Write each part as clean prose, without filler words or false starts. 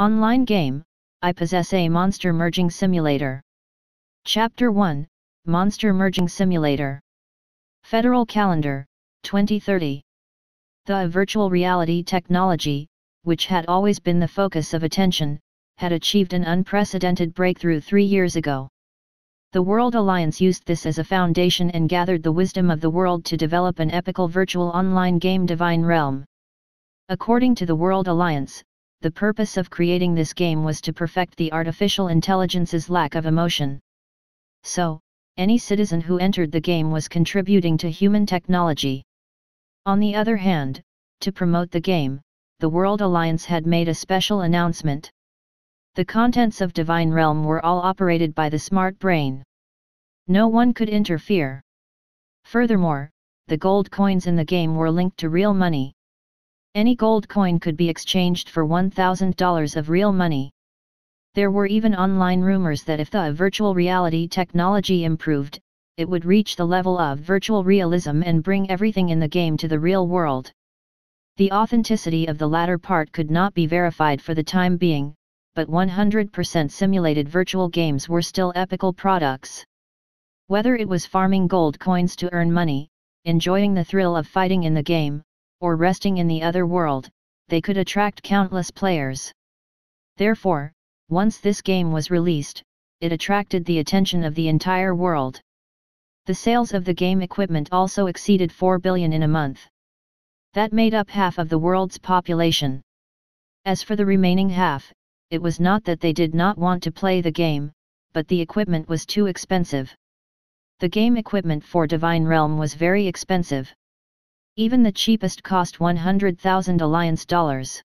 Online game, I possess a monster merging simulator. Chapter 1, Monster Merging Simulator. Federal Calendar, 2030. The virtual reality technology, which had always been the focus of attention, had achieved an unprecedented breakthrough 3 years ago. The World Alliance used this as a foundation and gathered the wisdom of the world to develop an epical virtual online game Divine Realm. According to the World Alliance, the purpose of creating this game was to perfect the artificial intelligence's lack of emotion. So, any citizen who entered the game was contributing to human technology. On the other hand, to promote the game, the World Alliance had made a special announcement. The contents of Divine Realm were all operated by the smart brain. No one could interfere. Furthermore, the gold coins in the game were linked to real money. Any gold coin could be exchanged for $1,000 of real money. There were even online rumors that if the virtual reality technology improved, it would reach the level of virtual realism and bring everything in the game to the real world. The authenticity of the latter part could not be verified for the time being, but 100% simulated virtual games were still epical products. Whether it was farming gold coins to earn money, enjoying the thrill of fighting in the game, or resting in the other world, they could attract countless players. Therefore, once this game was released, it attracted the attention of the entire world. The sales of the game equipment also exceeded 4 billion in a month. That made up half of the world's population. As for the remaining half, it was not that they did not want to play the game, but the equipment was too expensive. The game equipment for Divine Realm was very expensive. Even the cheapest cost 100,000 Alliance dollars.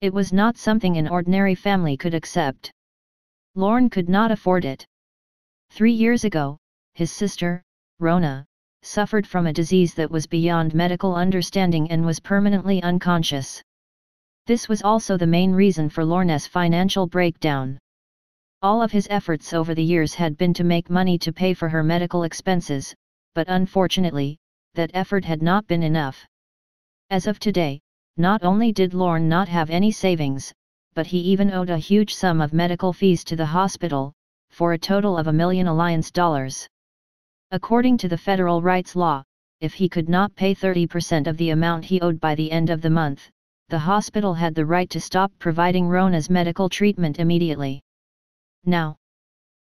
It was not something an ordinary family could accept. Lorne could not afford it. 3 years ago, his sister, Rona, suffered from a disease that was beyond medical understanding and was permanently unconscious. This was also the main reason for Lorne's financial breakdown. All of his efforts over the years had been to make money to pay for her medical expenses, but unfortunately, that effort had not been enough. As of today, not only did Lorne not have any savings, but he even owed a huge sum of medical fees to the hospital, for a total of $1 million Alliance dollars. According to the federal rights law, if he could not pay 30% of the amount he owed by the end of the month, the hospital had the right to stop providing Rona's medical treatment immediately. Now,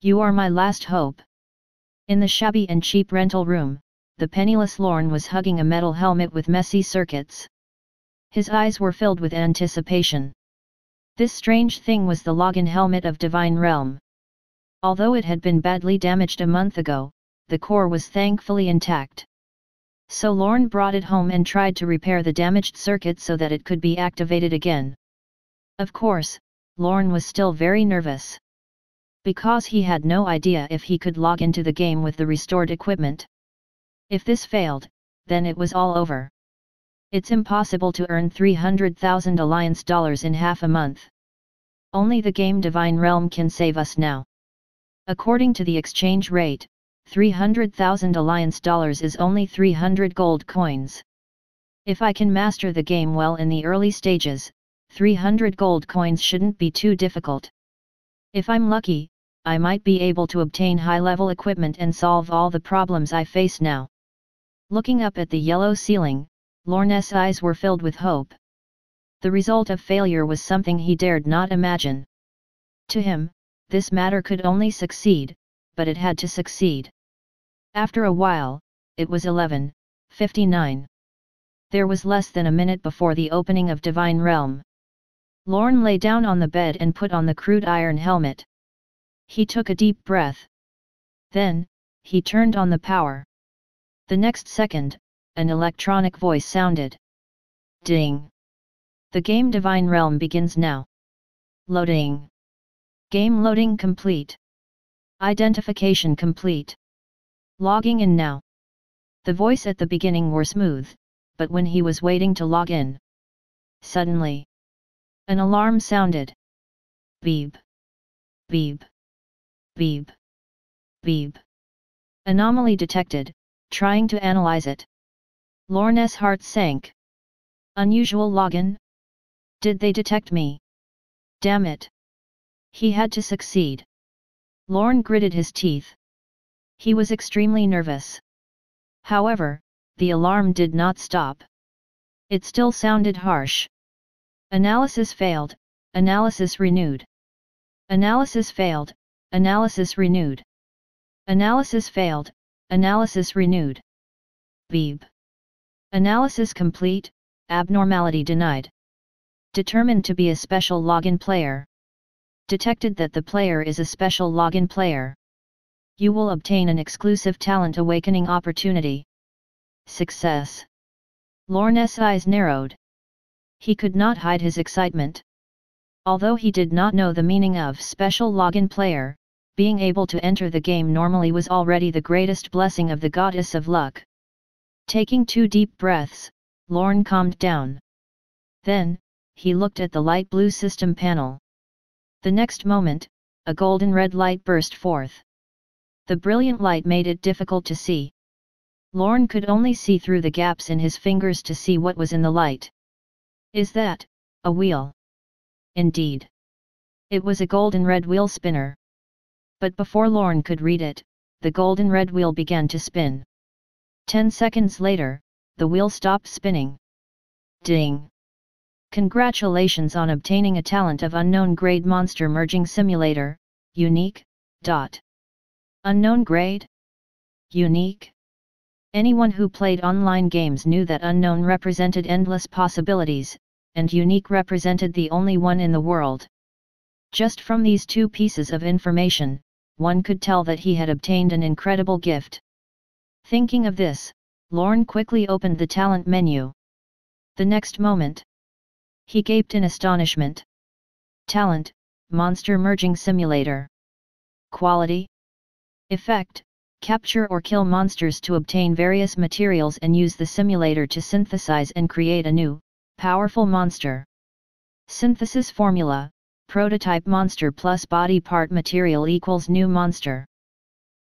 you are my last hope. In the shabby and cheap rental room, the penniless Lorne was hugging a metal helmet with messy circuits. His eyes were filled with anticipation. This strange thing was the login helmet of Divine Realm. Although it had been badly damaged a month ago, the core was thankfully intact. So Lorne brought it home and tried to repair the damaged circuit so that it could be activated again. Of course, Lorne was still very nervous. Because he had no idea if he could log into the game with the restored equipment. If this failed, then it was all over. It's impossible to earn 300,000 Alliance dollars in half a month. Only the game Divine Realm can save us now. According to the exchange rate, 300,000 Alliance dollars is only 300 gold coins. If I can master the game well in the early stages, 300 gold coins shouldn't be too difficult. If I'm lucky, I might be able to obtain high-level equipment and solve all the problems I face now. Looking up at the yellow ceiling, Lorne's eyes were filled with hope. The result of failure was something he dared not imagine. To him, this matter could only succeed, but it had to succeed. After a while, it was 11:59. There was less than a minute before the opening of Divine Realm. Lorne lay down on the bed and put on the crude iron helmet. He took a deep breath. Then, he turned on the power. The next second, an electronic voice sounded. Ding! The game Divine Realm begins now. Loading. Game loading complete. Identification complete. Logging in now. The voice at the beginning were smooth, but when he was waiting to log in, suddenly, an alarm sounded. Beep. Beep. Beep. Beep. Anomaly detected, trying to analyze it. Lorne's heart sank. Unusual login? Did they detect me? Damn it! He had to succeed. Lorne gritted his teeth. He was extremely nervous. However, the alarm did not stop. It still sounded harsh. Analysis failed, analysis renewed. Analysis failed, analysis renewed. Analysis failed, analysis renewed. Beep. Analysis complete, abnormality denied. Determined to be a special login player. Detected that the player is a special login player. You will obtain an exclusive talent awakening opportunity. Success. Lorne's eyes narrowed. He could not hide his excitement. Although he did not know the meaning of special login player, being able to enter the game normally was already the greatest blessing of the goddess of luck. Taking 2 deep breaths, Lorne calmed down. Then, he looked at the light blue system panel. The next moment, a golden red light burst forth. The brilliant light made it difficult to see. Lorne could only see through the gaps in his fingers to see what was in the light. Is that a wheel? Indeed. It was a golden red wheel spinner. But before Lorne could read it, the golden red wheel began to spin. 10 seconds later, the wheel stopped spinning. Ding! Congratulations on obtaining a talent of unknown grade monster merging simulator, unique. Unknown grade? Unique? Anyone who played online games knew that unknown represented endless possibilities, and unique represented the only one in the world. Just from these 2 pieces of information, one could tell that he had obtained an incredible gift. Thinking of this, Lorne quickly opened the talent menu. The next moment, he gaped in astonishment. Talent, Monster Merging Simulator. Quality. Effect, capture or kill monsters to obtain various materials and use the simulator to synthesize and create a new, powerful monster. Synthesis formula, prototype monster plus body part material equals new monster.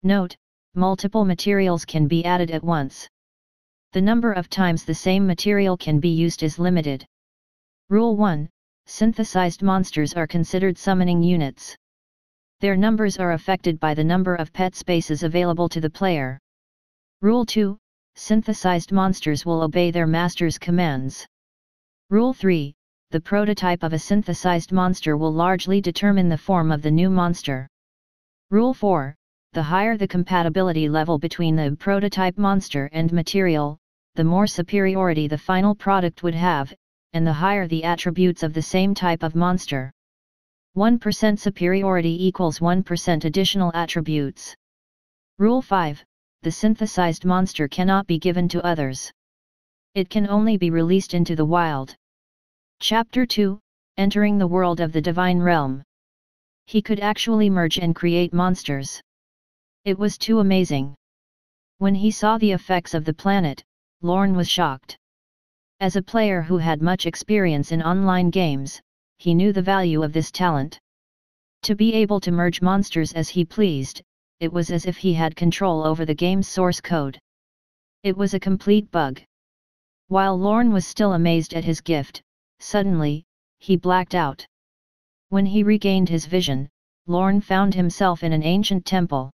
Note, multiple materials can be added at once. The number of times the same material can be used is limited. Rule 1, synthesized monsters are considered summoning units. Their numbers are affected by the number of pet spaces available to the player. Rule 2, synthesized monsters will obey their master's commands. Rule 3, the prototype of a synthesized monster will largely determine the form of the new monster. Rule 4, the higher the compatibility level between the prototype monster and material, the more superiority the final product would have, and the higher the attributes of the same type of monster. 1% superiority equals 1% additional attributes. Rule 5, the synthesized monster cannot be given to others. It can only be released into the wild. Chapter 2, Entering the World of the Divine Realm. He could actually merge and create monsters. It was too amazing. When he saw the effects of the planet, Lorne was shocked. As a player who had much experience in online games, he knew the value of this talent. To be able to merge monsters as he pleased, it was as if he had control over the game's source code. It was a complete bug. While Lorne was still amazed at his gift, suddenly, he blacked out. When he regained his vision, Lorne found himself in an ancient temple.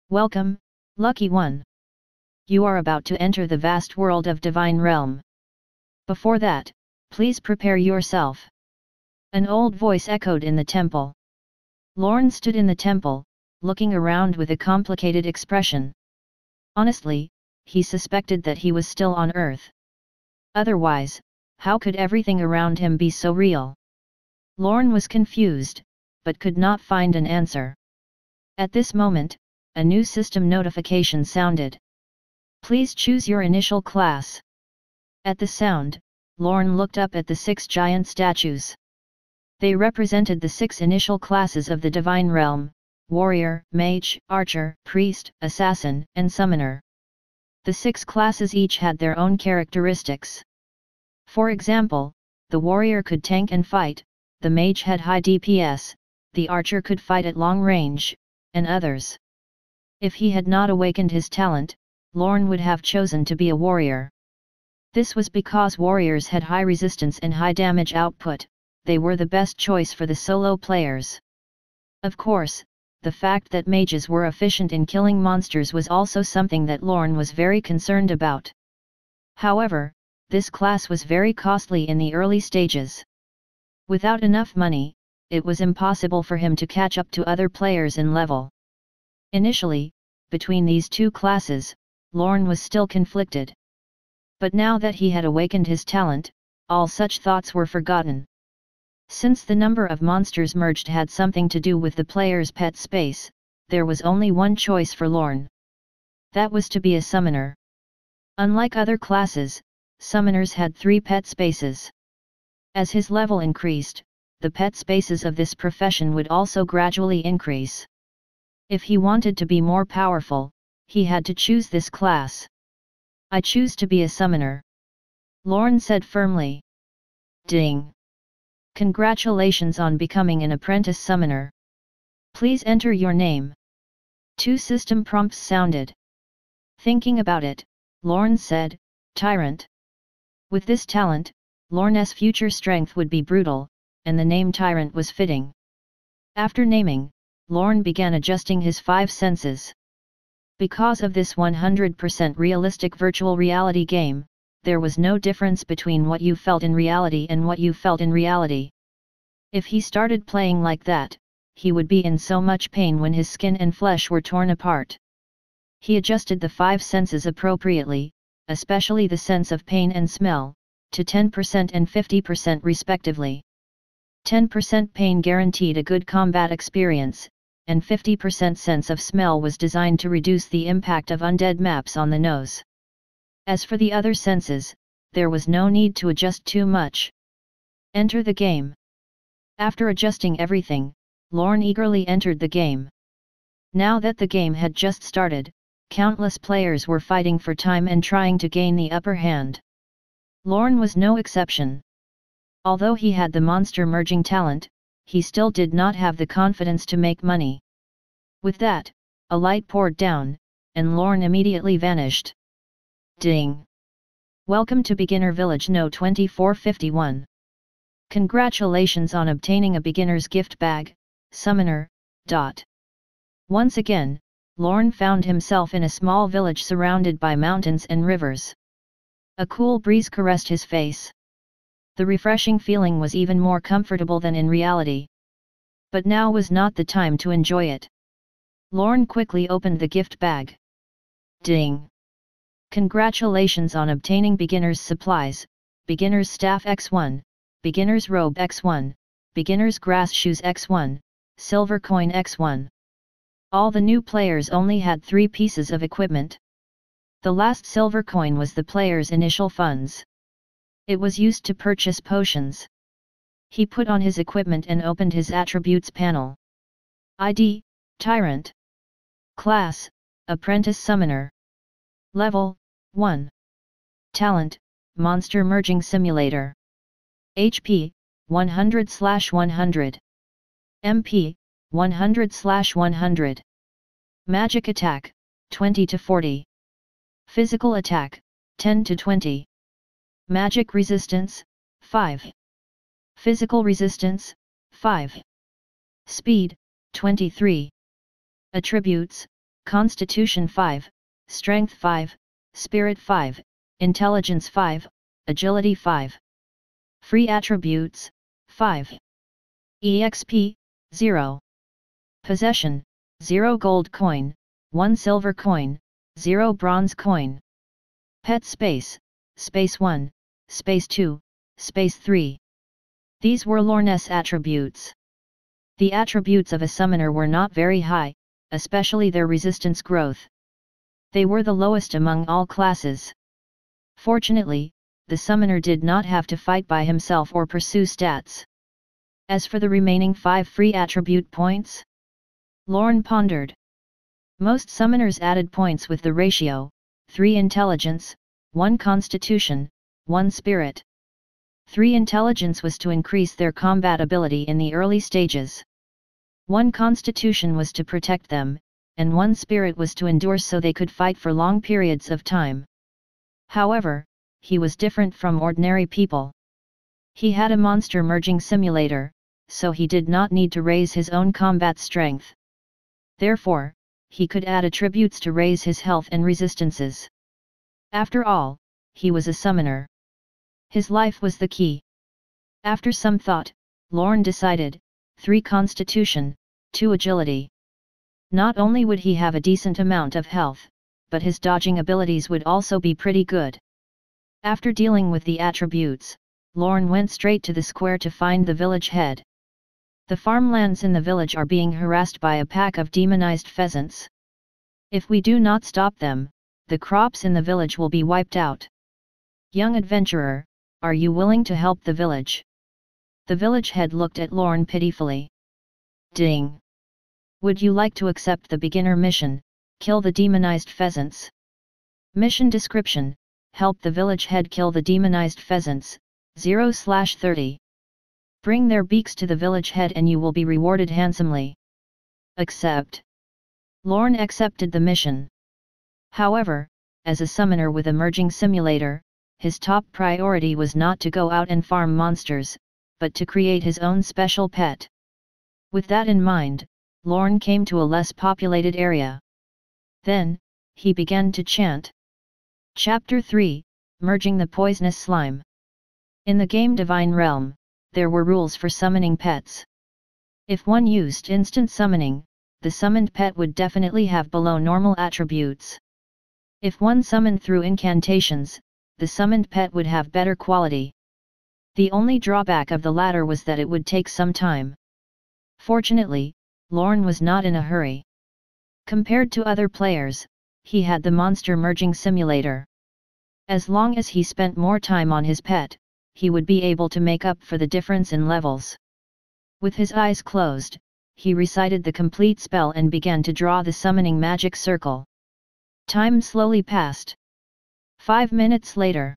Welcome, lucky one. You are about to enter the vast world of Divine Realm. Before that, please prepare yourself. An old voice echoed in the temple. Lorne stood in the temple, looking around with a complicated expression. Honestly, he suspected that he was still on Earth. Otherwise, how could everything around him be so real? Lorne was confused, but could not find an answer. At this moment, a new system notification sounded. Please choose your initial class. At the sound, Lorne looked up at the 6 giant statues. They represented the 6 initial classes of the Divine Realm: warrior, mage, archer, priest, assassin, and summoner. The 6 classes each had their own characteristics. For example, the warrior could tank and fight, the mage had high DPS, the archer could fight at long range, and others. If he had not awakened his talent, Lorne would have chosen to be a warrior. This was because warriors had high resistance and high damage output, they were the best choice for the solo players. Of course, the fact that mages were efficient in killing monsters was also something that Lorne was very concerned about. However, this class was very costly in the early stages. Without enough money, it was impossible for him to catch up to other players in level. Initially, between these two classes, Lorne was still conflicted. But now that he had awakened his talent, all such thoughts were forgotten. Since the number of monsters merged had something to do with the player's pet space, there was only one choice for Lorne. That was to be a summoner. Unlike other classes, summoners had 3 pet spaces. As his level increased, the pet spaces of this profession would also gradually increase. If he wanted to be more powerful, he had to choose this class. "I choose to be a summoner," Lorne said firmly. Ding! Congratulations on becoming an apprentice summoner. Please enter your name. 2 system prompts sounded. Thinking about it, Lorne said, Tyrant. With this talent, Lorne's future strength would be brutal, and the name Tyrant was fitting. After naming, Lorne began adjusting his 5 senses. Because of this 100% realistic virtual reality game, there was no difference between what you felt in reality and what you felt in reality. If he started playing like that, he would be in so much pain when his skin and flesh were torn apart. He adjusted the 5 senses appropriately, especially the sense of pain and smell, to 10% and 50% respectively. 10% pain guaranteed a good combat experience, and 50% sense of smell was designed to reduce the impact of undead maps on the nose. As for the other senses, there was no need to adjust too much. Enter the game. After adjusting everything, Lorne eagerly entered the game. Now that the game had just started, countless players were fighting for time and trying to gain the upper hand. Lorne was no exception. Although he had the monster merging talent, he still did not have the confidence to make money. With that, a light poured down, and Lorne immediately vanished. Ding! Welcome to Beginner Village No 2451. Congratulations on obtaining a beginner's gift bag, Summoner. Once again, Lorne found himself in a small village surrounded by mountains and rivers. A cool breeze caressed his face. The refreshing feeling was even more comfortable than in reality. But now was not the time to enjoy it. Lorne quickly opened the gift bag. Ding! Congratulations on obtaining beginner's supplies, beginner's staff X1, beginner's robe X1, beginner's grass shoes X1, silver coin X1. All the new players only had 3 pieces of equipment. The last silver coin was the player's initial funds. It was used to purchase potions. He put on his equipment and opened his attributes panel. ID, Tyrant. Class, Apprentice Summoner. Level, 1. Talent, Monster Merging Simulator. HP, 100/100. MP, 100/100. Magic Attack, 20 to 40. Physical Attack, 10 to 20. Magic Resistance, 5. Physical Resistance, 5. Speed, 23. Attributes, Constitution 5, Strength 5, Spirit 5, Intelligence 5, Agility 5. Free Attributes, 5. EXP, 0. Possession, 0 gold coin, 1 silver coin, 0 bronze coin. Pet Space, Space 1, Space 2, Space 3. These were Lorne's attributes. The attributes of a summoner were not very high, especially their resistance growth. They were the lowest among all classes. Fortunately, the summoner did not have to fight by himself or pursue stats. As for the remaining 5 free attribute points, Lorne pondered. Most summoners added points with the ratio, 3 intelligence, 1 constitution, 1 spirit. 3 intelligence was to increase their combat ability in the early stages. 1 constitution was to protect them, and 1 spirit was to endure so they could fight for long periods of time. However, he was different from ordinary people. He had a monster merging simulator, so he did not need to raise his own combat strength. Therefore, he could add attributes to raise his health and resistances. After all, he was a summoner. His life was the key. After some thought, Lorne decided, 3 Constitution, 2 Agility. Not only would he have a decent amount of health, but his dodging abilities would also be pretty good. After dealing with the attributes, Lorne went straight to the square to find the village head. The farmlands in the village are being harassed by a pack of demonized pheasants. If we do not stop them, the crops in the village will be wiped out. Young adventurer, are you willing to help the village? The village head looked at Lorne pitifully. Ding! Would you like to accept the beginner mission, kill the demonized pheasants? Mission description, help the village head kill the demonized pheasants, 0/30. Bring their beaks to the village head and you will be rewarded handsomely. Accept. Lorne accepted the mission. However, as a summoner with a merging simulator, his top priority was not to go out and farm monsters, but to create his own special pet. With that in mind, Lorne came to a less populated area. Then, he began to chant. Chapter 3, Merging the Poisonous Slime. In the game Divine Realm, there were rules for summoning pets. If one used instant summoning, the summoned pet would definitely have below normal attributes. If one summoned through incantations, the summoned pet would have better quality. The only drawback of the latter was that it would take some time. Fortunately, Lorne was not in a hurry. Compared to other players, he had the monster merging simulator. As long as he spent more time on his pet, he would be able to make up for the difference in levels. With his eyes closed, he recited the complete spell and began to draw the summoning magic circle. Time slowly passed. 5 minutes later,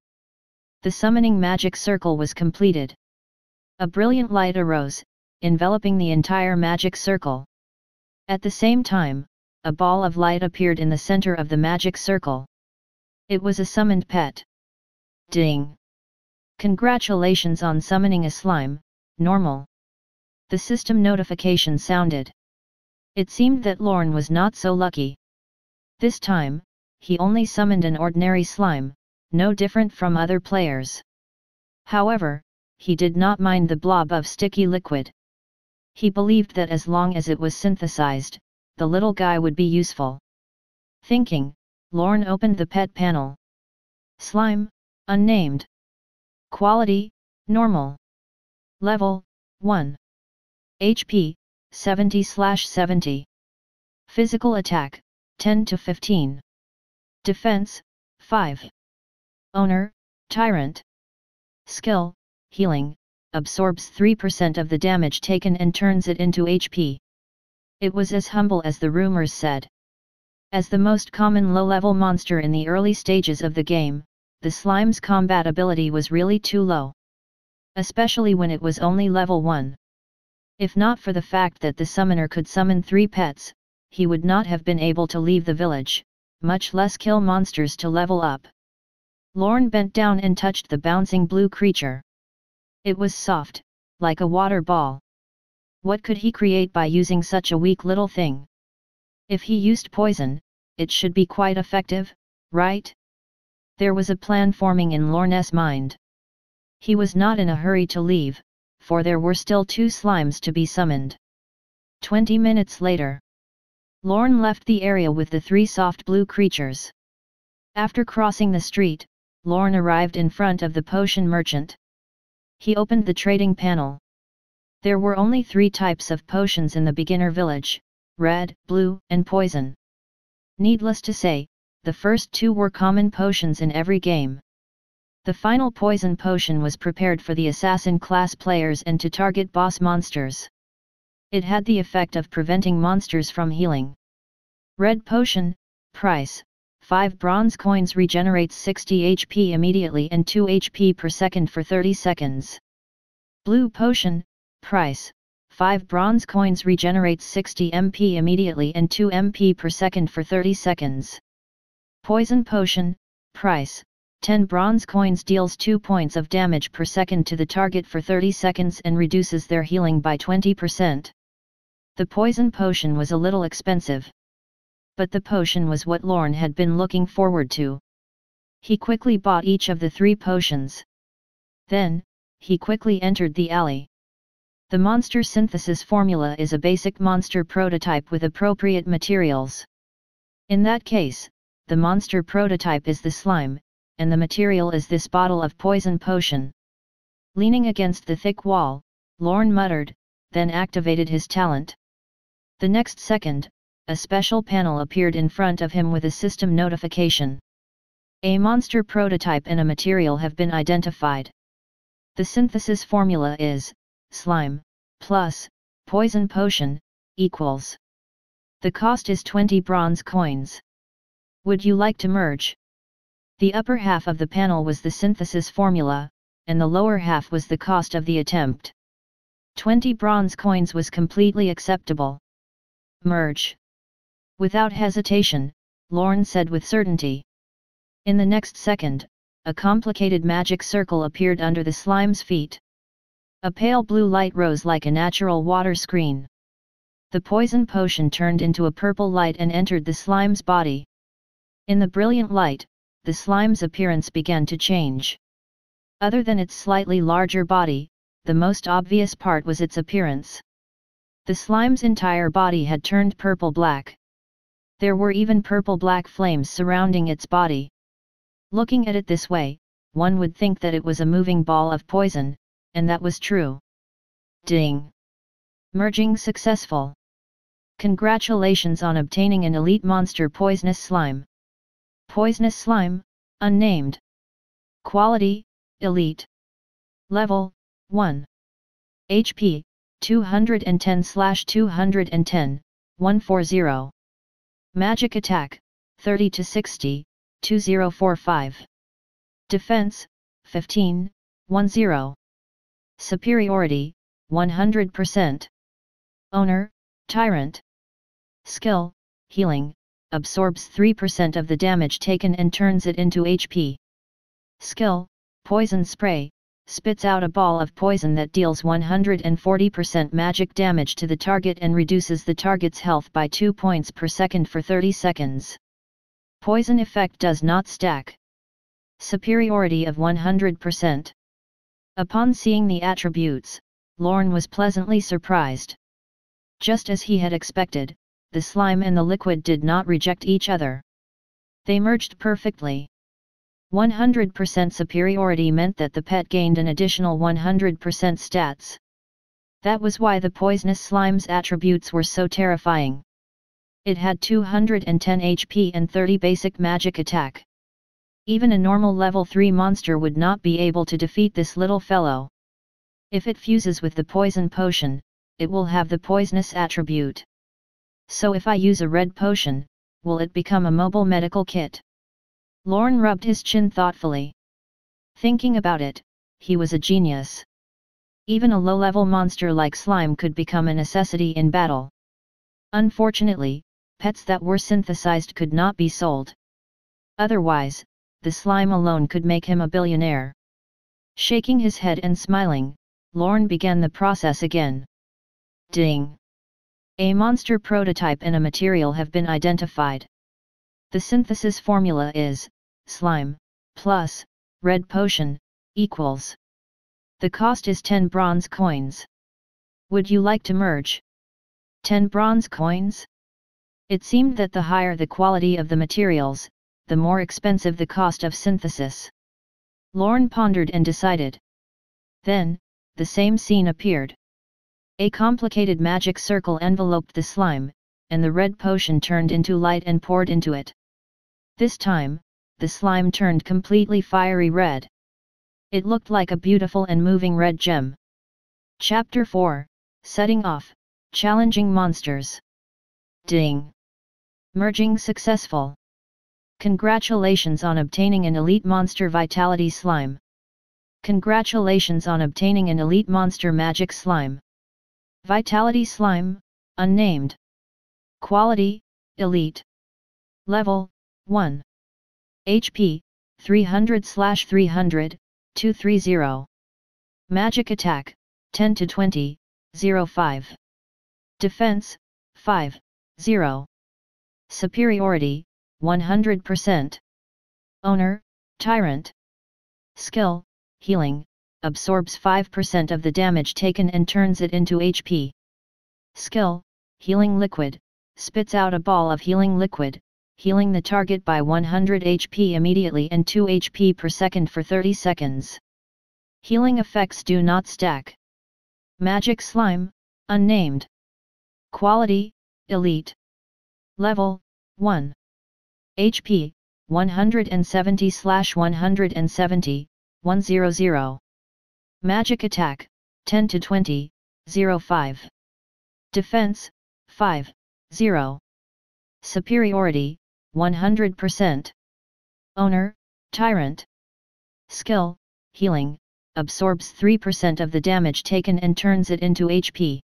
the summoning magic circle was completed. A brilliant light arose, enveloping the entire magic circle. At the same time, a ball of light appeared in the center of the magic circle. It was a summoned pet. Ding! Congratulations on summoning a slime, normal. The system notification sounded. It seemed that Lorne was not so lucky. This time, he only summoned an ordinary slime, no different from other players. However, he did not mind the blob of sticky liquid. He believed that as long as it was synthesized, the little guy would be useful. Thinking, Lorne opened the pet panel. Slime, unnamed. Quality, normal. Level, 1. HP, 70/70. Physical attack, 10 to 15. Defense, 5. Owner, Tyrant. Skill, Healing, absorbs 3% of the damage taken and turns it into HP. It was as humble as the rumors said. As the most common low-level monster in the early stages of the game, the slime's combat ability was really too low. Especially when it was only level 1. If not for the fact that the summoner could summon 3 pets, he would not have been able to leave the village, much less kill monsters to level up. Lorne bent down and touched the bouncing blue creature. It was soft, like a water ball. What could he create by using such a weak little thing? If he used poison, it should be quite effective, right? There was a plan forming in Lorne's mind. He was not in a hurry to leave, for there were still 2 slimes to be summoned. 20 minutes later, Lorne left the area with the 3 soft blue creatures. After crossing the street, Lorne arrived in front of the potion merchant. He opened the trading panel. There were only 3 types of potions in the beginner village: red, blue, and poison. Needless to say, the first 2 were common potions in every game. The final poison potion was prepared for the assassin class players and to target boss monsters. It had the effect of preventing monsters from healing. Red potion, price, 5 bronze coins, regenerates 60 HP immediately and 2 HP per second for 30 seconds. Blue potion, price, 5 bronze coins, regenerates 60 MP immediately and 2 MP per second for 30 seconds. Poison potion, price, 10 bronze coins deals 2 points of damage per second to the target for 30 seconds and reduces their healing by 20%. The poison potion was a little expensive. But the potion was what Lorne had been looking forward to. He quickly bought each of the 3 potions. Then, he quickly entered the alley. The monster synthesis formula is a basic monster prototype with appropriate materials. In that case, the monster prototype is the slime, and the material is this bottle of poison potion. Leaning against the thick wall, Lorne muttered, then activated his talent. The next second, a special panel appeared in front of him with a system notification. A monster prototype and a material have been identified. The synthesis formula is slime plus poison potion equals. The cost is 20 bronze coins. Would you like to merge? The upper half of the panel was the synthesis formula, and the lower half was the cost of the attempt. 20 bronze coins was completely acceptable. Merge. Without hesitation, Lorne said with certainty. In the next second, a complicated magic circle appeared under the slime's feet. A pale blue light rose like a natural water screen. The poison potion turned into a purple light and entered the slime's body. In the brilliant light, the slime's appearance began to change. Other than its slightly larger body, the most obvious part was its appearance. The slime's entire body had turned purple-black. There were even purple-black flames surrounding its body. Looking at it this way, one would think that it was a moving ball of poison, and that was true. Ding! Merging successful. Congratulations on obtaining an elite monster poisonous slime. Poisonous slime, unnamed. Quality, elite. Level, 1. HP, 210/210, 140. Magic attack, 30 to 60, 2045. Defense, 15, 10. Superiority, 100%. Owner, Tyrant. Skill, Healing, absorbs 3% of the damage taken and turns it into HP. Skill, Poison Spray, spits out a ball of poison that deals 140% magic damage to the target and reduces the target's health by 2 points per second for 30 seconds. Poison effect does not stack. Superiority of 100%. Upon seeing the attributes, Lorne was pleasantly surprised. Just as he had expected, the slime and the liquid did not reject each other. They merged perfectly. 100% superiority meant that the pet gained an additional 100% stats. That was why the poisonous slime's attributes were so terrifying. It had 210 HP and 30 basic magic attack. Even a normal level 3 monster would not be able to defeat this little fellow. If it fuses with the poison potion, it will have the poisonous attribute. So if I use a red potion, will it become a mobile medical kit? Lorne rubbed his chin thoughtfully. Thinking about it, he was a genius. Even a low-level monster like slime could become a necessity in battle. Unfortunately, pets that were synthesized could not be sold. Otherwise, the slime alone could make him a billionaire. Shaking his head and smiling, Lorne began the process again. Ding! A monster prototype and a material have been identified. The synthesis formula is slime plus red potion equals. The cost is 10 bronze coins. Would you like to merge? 10 bronze coins? It seemed that the higher the quality of the materials, the more expensive the cost of synthesis. Lorne pondered and decided. Then, the same scene appeared. A complicated magic circle enveloped the slime, and the red potion turned into light and poured into it. This time, the slime turned completely fiery red. It looked like a beautiful and moving red gem. Chapter 4, Setting Off, Challenging Monsters. Ding! Merging successful. Congratulations on obtaining an elite monster vitality slime. Congratulations on obtaining an elite monster magic slime. Vitality slime, unnamed. Quality, elite. Level, 1. HP, 300/300, 230. Magic attack, 10 to 20, 05. Defense, 5, 0. Superiority, 100%. Owner, Tyrant. Skill, Healing, absorbs 5% of the damage taken and turns it into HP. Skill, Healing Liquid, spits out a ball of healing liquid, healing the target by 100 HP immediately and 2 HP per second for 30 seconds. Healing effects do not stack. Magic Slime, unnamed. Quality, Elite. Level, 1. HP, 170/170, 100. Magic attack, 10 to 20, 05. Defense, 5, 0. Superiority, 100%. Owner, Tyrant. Skill, Healing, absorbs 3% of the damage taken and turns it into HP.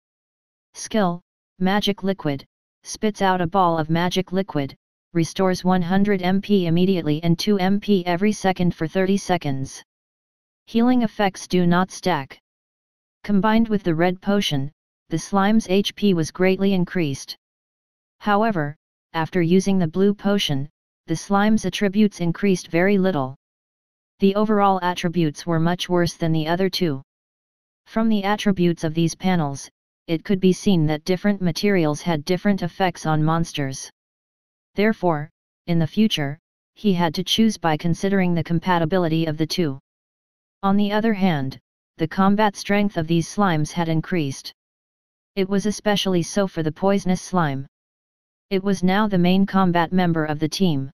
Skill, Magic Liquid, spits out a ball of magic liquid, restores 100 MP immediately and 2 MP every second for 30 seconds. Healing effects do not stack. Combined with the red potion, the slime's HP was greatly increased. However, after using the blue potion, the slime's attributes increased very little. The overall attributes were much worse than the other two. From the attributes of these panels, it could be seen that different materials had different effects on monsters. Therefore, in the future, he had to choose by considering the compatibility of the two. On the other hand, the combat strength of these slimes had increased. It was especially so for the poisonous slime. It was now the main combat member of the team.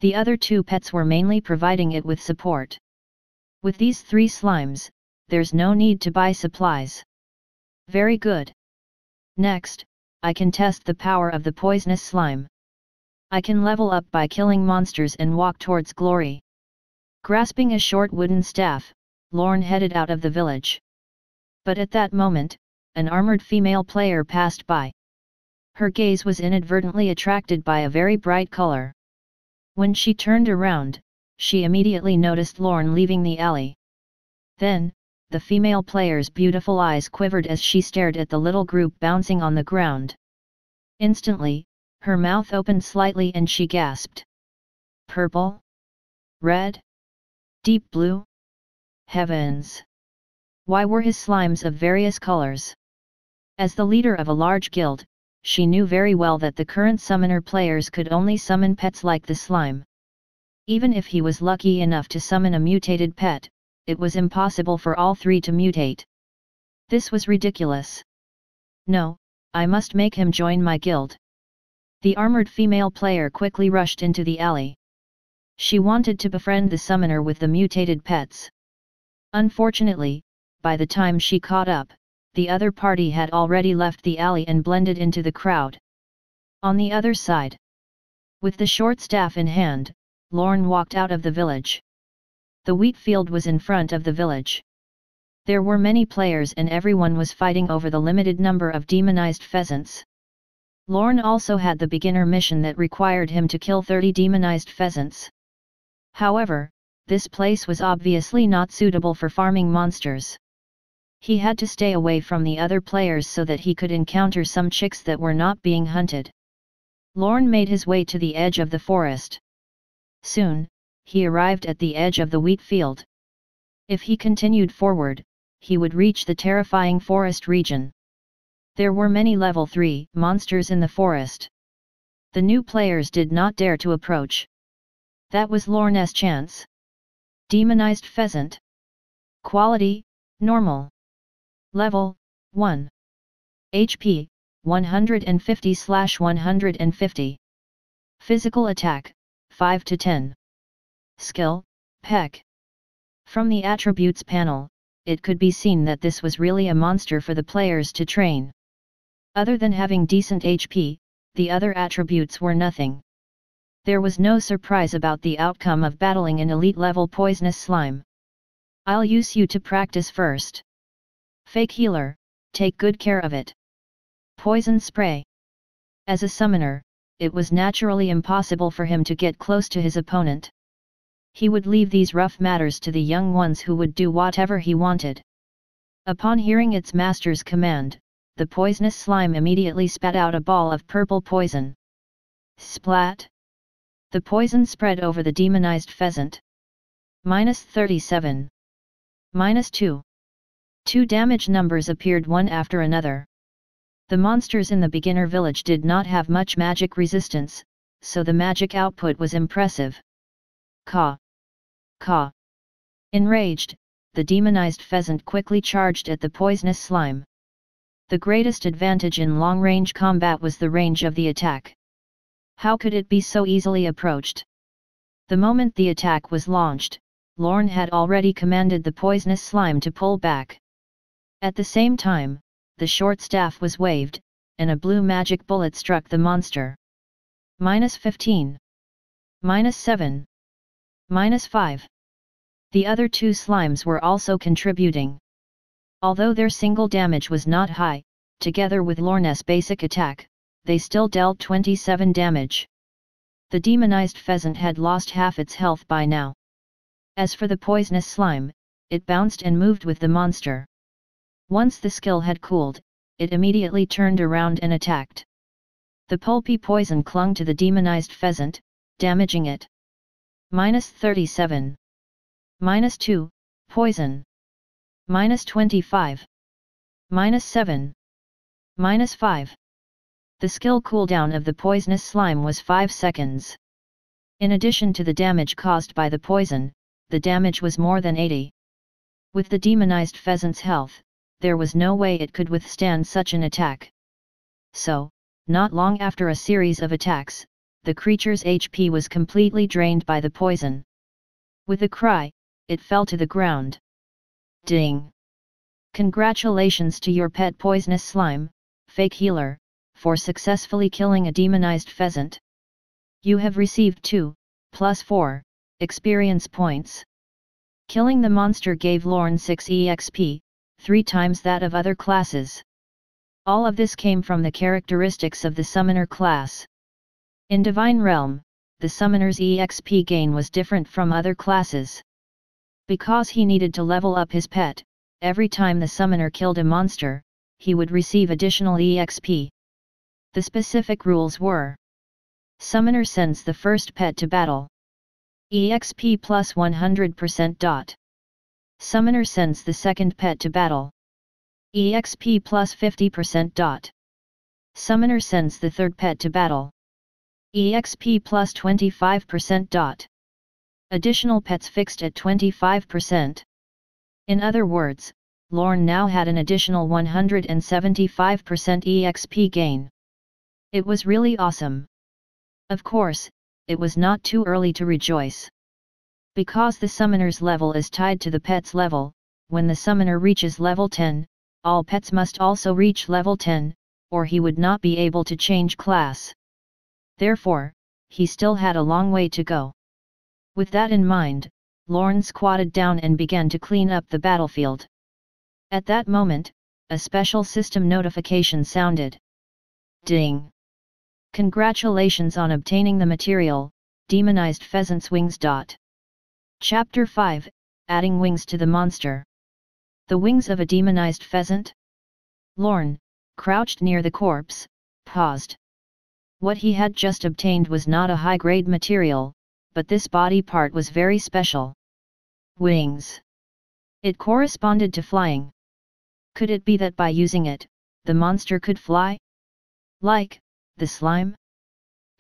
The other two pets were mainly providing it with support. With these 3 slimes, there's no need to buy supplies. Very good. Next, I can test the power of the poisonous slime. I can level up by killing monsters and walk towards glory. Grasping a short wooden staff, Lorne headed out of the village. But at that moment, an armored female player passed by. Her gaze was inadvertently attracted by a very bright color. When she turned around, she immediately noticed Lorne leaving the alley. Then, the female player's beautiful eyes quivered as she stared at the little group bouncing on the ground. Instantly, her mouth opened slightly and she gasped. Purple? Red? Deep blue? Heavens! Why were his slimes of various colors? As the leader of a large guild, she knew very well that the current summoner players could only summon pets like the slime. Even if he was lucky enough to summon a mutated pet, it was impossible for all 3 to mutate. This was ridiculous. No, I must make him join my guild. The armored female player quickly rushed into the alley. She wanted to befriend the summoner with the mutated pets. Unfortunately, by the time she caught up, the other party had already left the alley and blended into the crowd. On the other side, with the short staff in hand, Lorne walked out of the village. The wheat field was in front of the village. There were many players and everyone was fighting over the limited number of demonized pheasants. Lorne also had the beginner mission that required him to kill 30 demonized pheasants. However, this place was obviously not suitable for farming monsters. He had to stay away from the other players so that he could encounter some chicks that were not being hunted. Lorne made his way to the edge of the forest. Soon, he arrived at the edge of the wheat field. If he continued forward, he would reach the terrifying forest region. There were many level 3 monsters in the forest. The new players did not dare to approach. That was Lorne's chance. Demonized pheasant. Quality, normal. Level, 1. HP, 150/150. Physical attack, 5 to 10. Skill, Peck. From the attributes panel, it could be seen that this was really a monster for the players to train. Other than having decent HP, the other attributes were nothing. There was no surprise about the outcome of battling an elite-level poisonous slime. I'll use you to practice first. Fake healer, take good care of it. Poison spray. As a summoner, it was naturally impossible for him to get close to his opponent. He would leave these rough matters to the young ones who would do whatever he wanted. Upon hearing its master's command, the poisonous slime immediately spat out a ball of purple poison. Splat! The poison spread over the demonized pheasant. -37. -2. Two damage numbers appeared one after another. The monsters in the beginner village did not have much magic resistance, so the magic output was impressive. Caw! Caw! Enraged, the demonized pheasant quickly charged at the poisonous slime. The greatest advantage in long-range combat was the range of the attack. How could it be so easily approached? The moment the attack was launched, Lorne had already commanded the poisonous slime to pull back. At the same time, the short staff was waved, and a blue magic bullet struck the monster. -15. -7. -5. The other two slimes were also contributing. Although their single damage was not high, together with Lorne's basic attack, they still dealt 27 damage. The demonized pheasant had lost half its health by now. As for the poisonous slime, it bounced and moved with the monster. Once the skill had cooled, it immediately turned around and attacked. The pulpy poison clung to the demonized pheasant, damaging it. -37. -2, poison. -25. -7. -5. The skill cooldown of the poisonous slime was 5 seconds. In addition to the damage caused by the poison, the damage was more than 80. With the demonized pheasant's health, there was no way it could withstand such an attack. So, not long after a series of attacks, the creature's HP was completely drained by the poison. With a cry, it fell to the ground. Ding! Congratulations to your pet poisonous slime, fake healer, for successfully killing a demonized pheasant. You have received 2, + 4, experience points. Killing the monster gave Lorne 6 EXP, 3 times that of other classes. All of this came from the characteristics of the summoner class. In Divine Realm, the summoner's EXP gain was different from other classes. Because he needed to level up his pet, every time the summoner killed a monster, he would receive additional EXP. The specific rules were: Summoner sends the first pet to battle. EXP plus 100%. Summoner sends the second pet to battle. EXP plus 50%. Summoner sends the third pet to battle. EXP plus 25%. Additional pets fixed at 25%. In other words, Lorne now had an additional 175% EXP gain. It was really awesome. Of course, it was not too early to rejoice. Because the summoner's level is tied to the pet's level, when the summoner reaches level 10, all pets must also reach level 10, or he would not be able to change class. Therefore, he still had a long way to go. With that in mind, Lorne squatted down and began to clean up the battlefield. At that moment, a special system notification sounded. Ding! Congratulations on obtaining the material, Demonized Pheasant's Wings. Chapter 5, Adding Wings to the Monster. The wings of a demonized pheasant? Lorne, crouched near the corpse, paused. What he had just obtained was not a high-grade material, but this body part was very special. Wings. It corresponded to flying. Could it be that by using it, the monster could fly? Like the slime?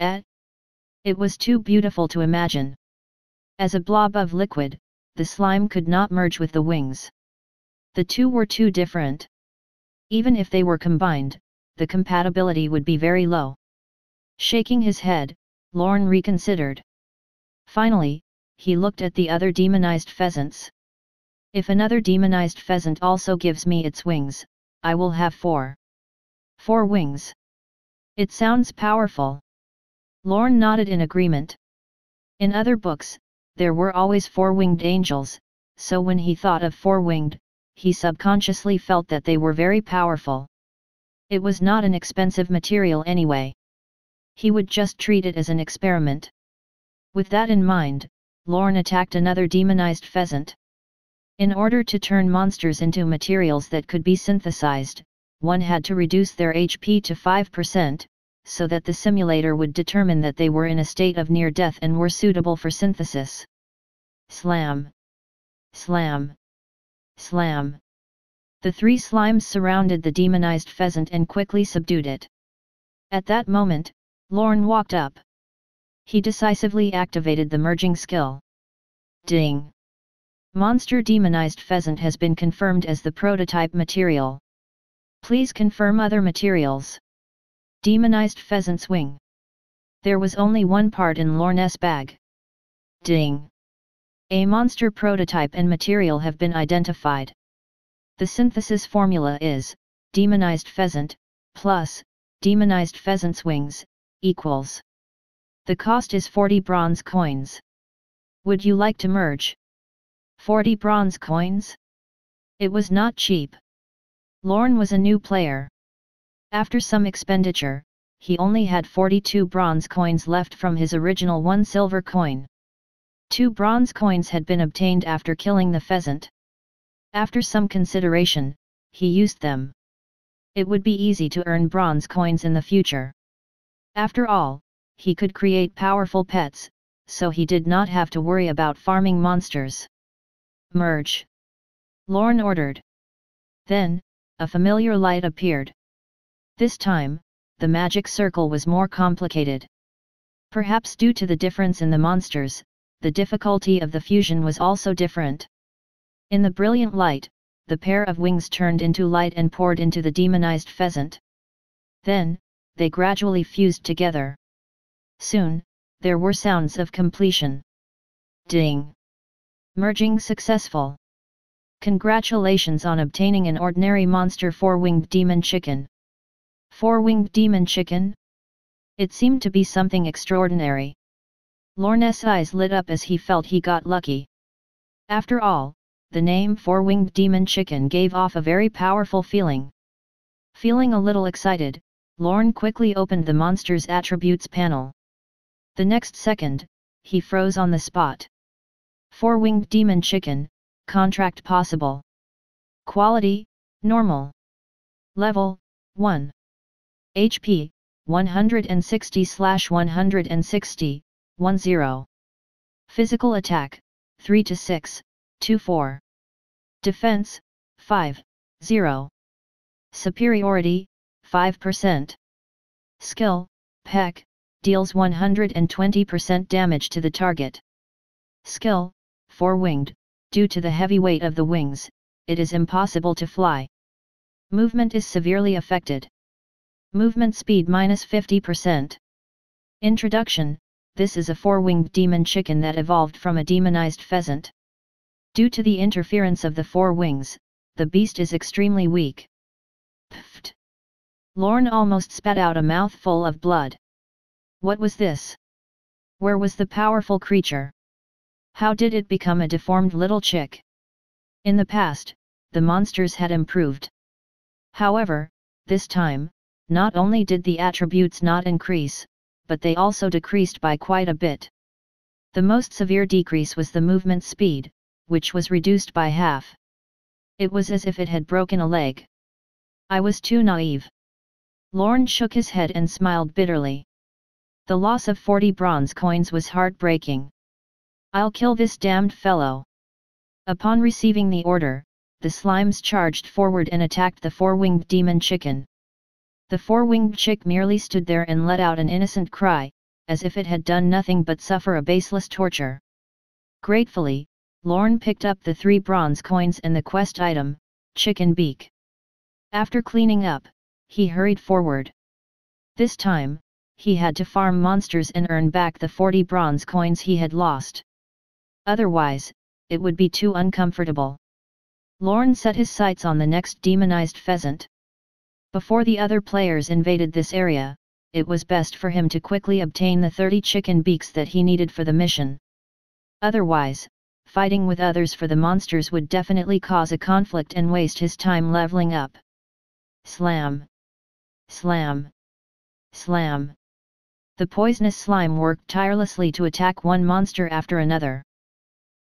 It was too beautiful to imagine. As a blob of liquid, the slime could not merge with the wings. The two were too different. Even if they were combined, the compatibility would be very low. Shaking his head, Lorne reconsidered. Finally, he looked at the other demonized pheasants. If another demonized pheasant also gives me its wings, I will have 4. 4 wings. It sounds powerful. Lorne nodded in agreement. In other books, there were always 4-winged angels, so when he thought of 4-winged, he subconsciously felt that they were very powerful. It was not an expensive material anyway. He would just treat it as an experiment. With that in mind, Lorne attacked another demonized pheasant. In order to turn monsters into materials that could be synthesized, one had to reduce their HP to 5%, so that the simulator would determine that they were in a state of near death and were suitable for synthesis. Slam! Slam! Slam! The three slimes surrounded the demonized pheasant and quickly subdued it. At that moment, Lorne walked up. He decisively activated the merging skill. Ding! Monster demonized pheasant has been confirmed as the prototype material. Please confirm other materials. Demonized pheasant's wing. There was only one part in Lorne's bag. Ding! A monster prototype and material have been identified. The synthesis formula is, demonized pheasant, plus, demonized pheasant's wings, equals. The cost is 40 bronze coins. Would you like to merge? 40 bronze coins? It was not cheap. Lorne was a new player. After some expenditure, he only had 42 bronze coins left from his original 1 silver coin. 2 bronze coins had been obtained after killing the pheasant. After some consideration, he used them. It would be easy to earn bronze coins in the future. After all, he could create powerful pets, so he did not have to worry about farming monsters. Merge! Lorne ordered. Then, a familiar light appeared. This time, the magic circle was more complicated. Perhaps due to the difference in the monsters, the difficulty of the fusion was also different. In the brilliant light, the pair of wings turned into light and poured into the demonized pheasant. Then, they gradually fused together. Soon, there were sounds of completion. Ding! Merging successful. Congratulations on obtaining an ordinary monster 4-winged demon chicken. 4-winged demon chicken? It seemed to be something extraordinary. Lorne's eyes lit up as he felt he got lucky. After all, the name 4-winged demon chicken gave off a very powerful feeling. Feeling a little excited, Lorne quickly opened the monster's attributes panel. The next second, he froze on the spot. 4-winged demon chicken, contract possible. Quality, normal. Level, 1. HP, 160/160, 10. Physical attack, 3 to 6, 2-4. Defense, 5, 0. Superiority, 5%. Skill, Peck, deals 120% damage to the target. Skill, 4-winged, due to the heavy weight of the wings, it is impossible to fly. Movement is severely affected. Movement speed -50%. Introduction: this is a 4-winged demon chicken that evolved from a demonized pheasant. Due to the interference of the 4 wings, the beast is extremely weak. Pfft! Lorne almost spat out a mouthful of blood. What was this? Where was the powerful creature? How did it become a deformed little chick? In the past, the monsters had improved. However, this time, not only did the attributes not increase, but they also decreased by quite a bit. The most severe decrease was the movement speed, which was reduced by half. It was as if it had broken a leg. I was too naive. Lorne shook his head and smiled bitterly. The loss of 40 bronze coins was heartbreaking. I'll kill this damned fellow. Upon receiving the order, the slimes charged forward and attacked the 4-winged demon chicken. The 4-winged chick merely stood there and let out an innocent cry, as if it had done nothing but suffer a baseless torture. Gratefully, Lorne picked up the 3 bronze coins and the quest item, chicken beak. After cleaning up, he hurried forward. This time, he had to farm monsters and earn back the 40 bronze coins he had lost. Otherwise, it would be too uncomfortable. Lorne set his sights on the next demonized pheasant. Before the other players invaded this area, it was best for him to quickly obtain the 30 chicken beaks that he needed for the mission. Otherwise, fighting with others for the monsters would definitely cause a conflict and waste his time leveling up. Slam! Slam! Slam! The poisonous slime worked tirelessly to attack one monster after another.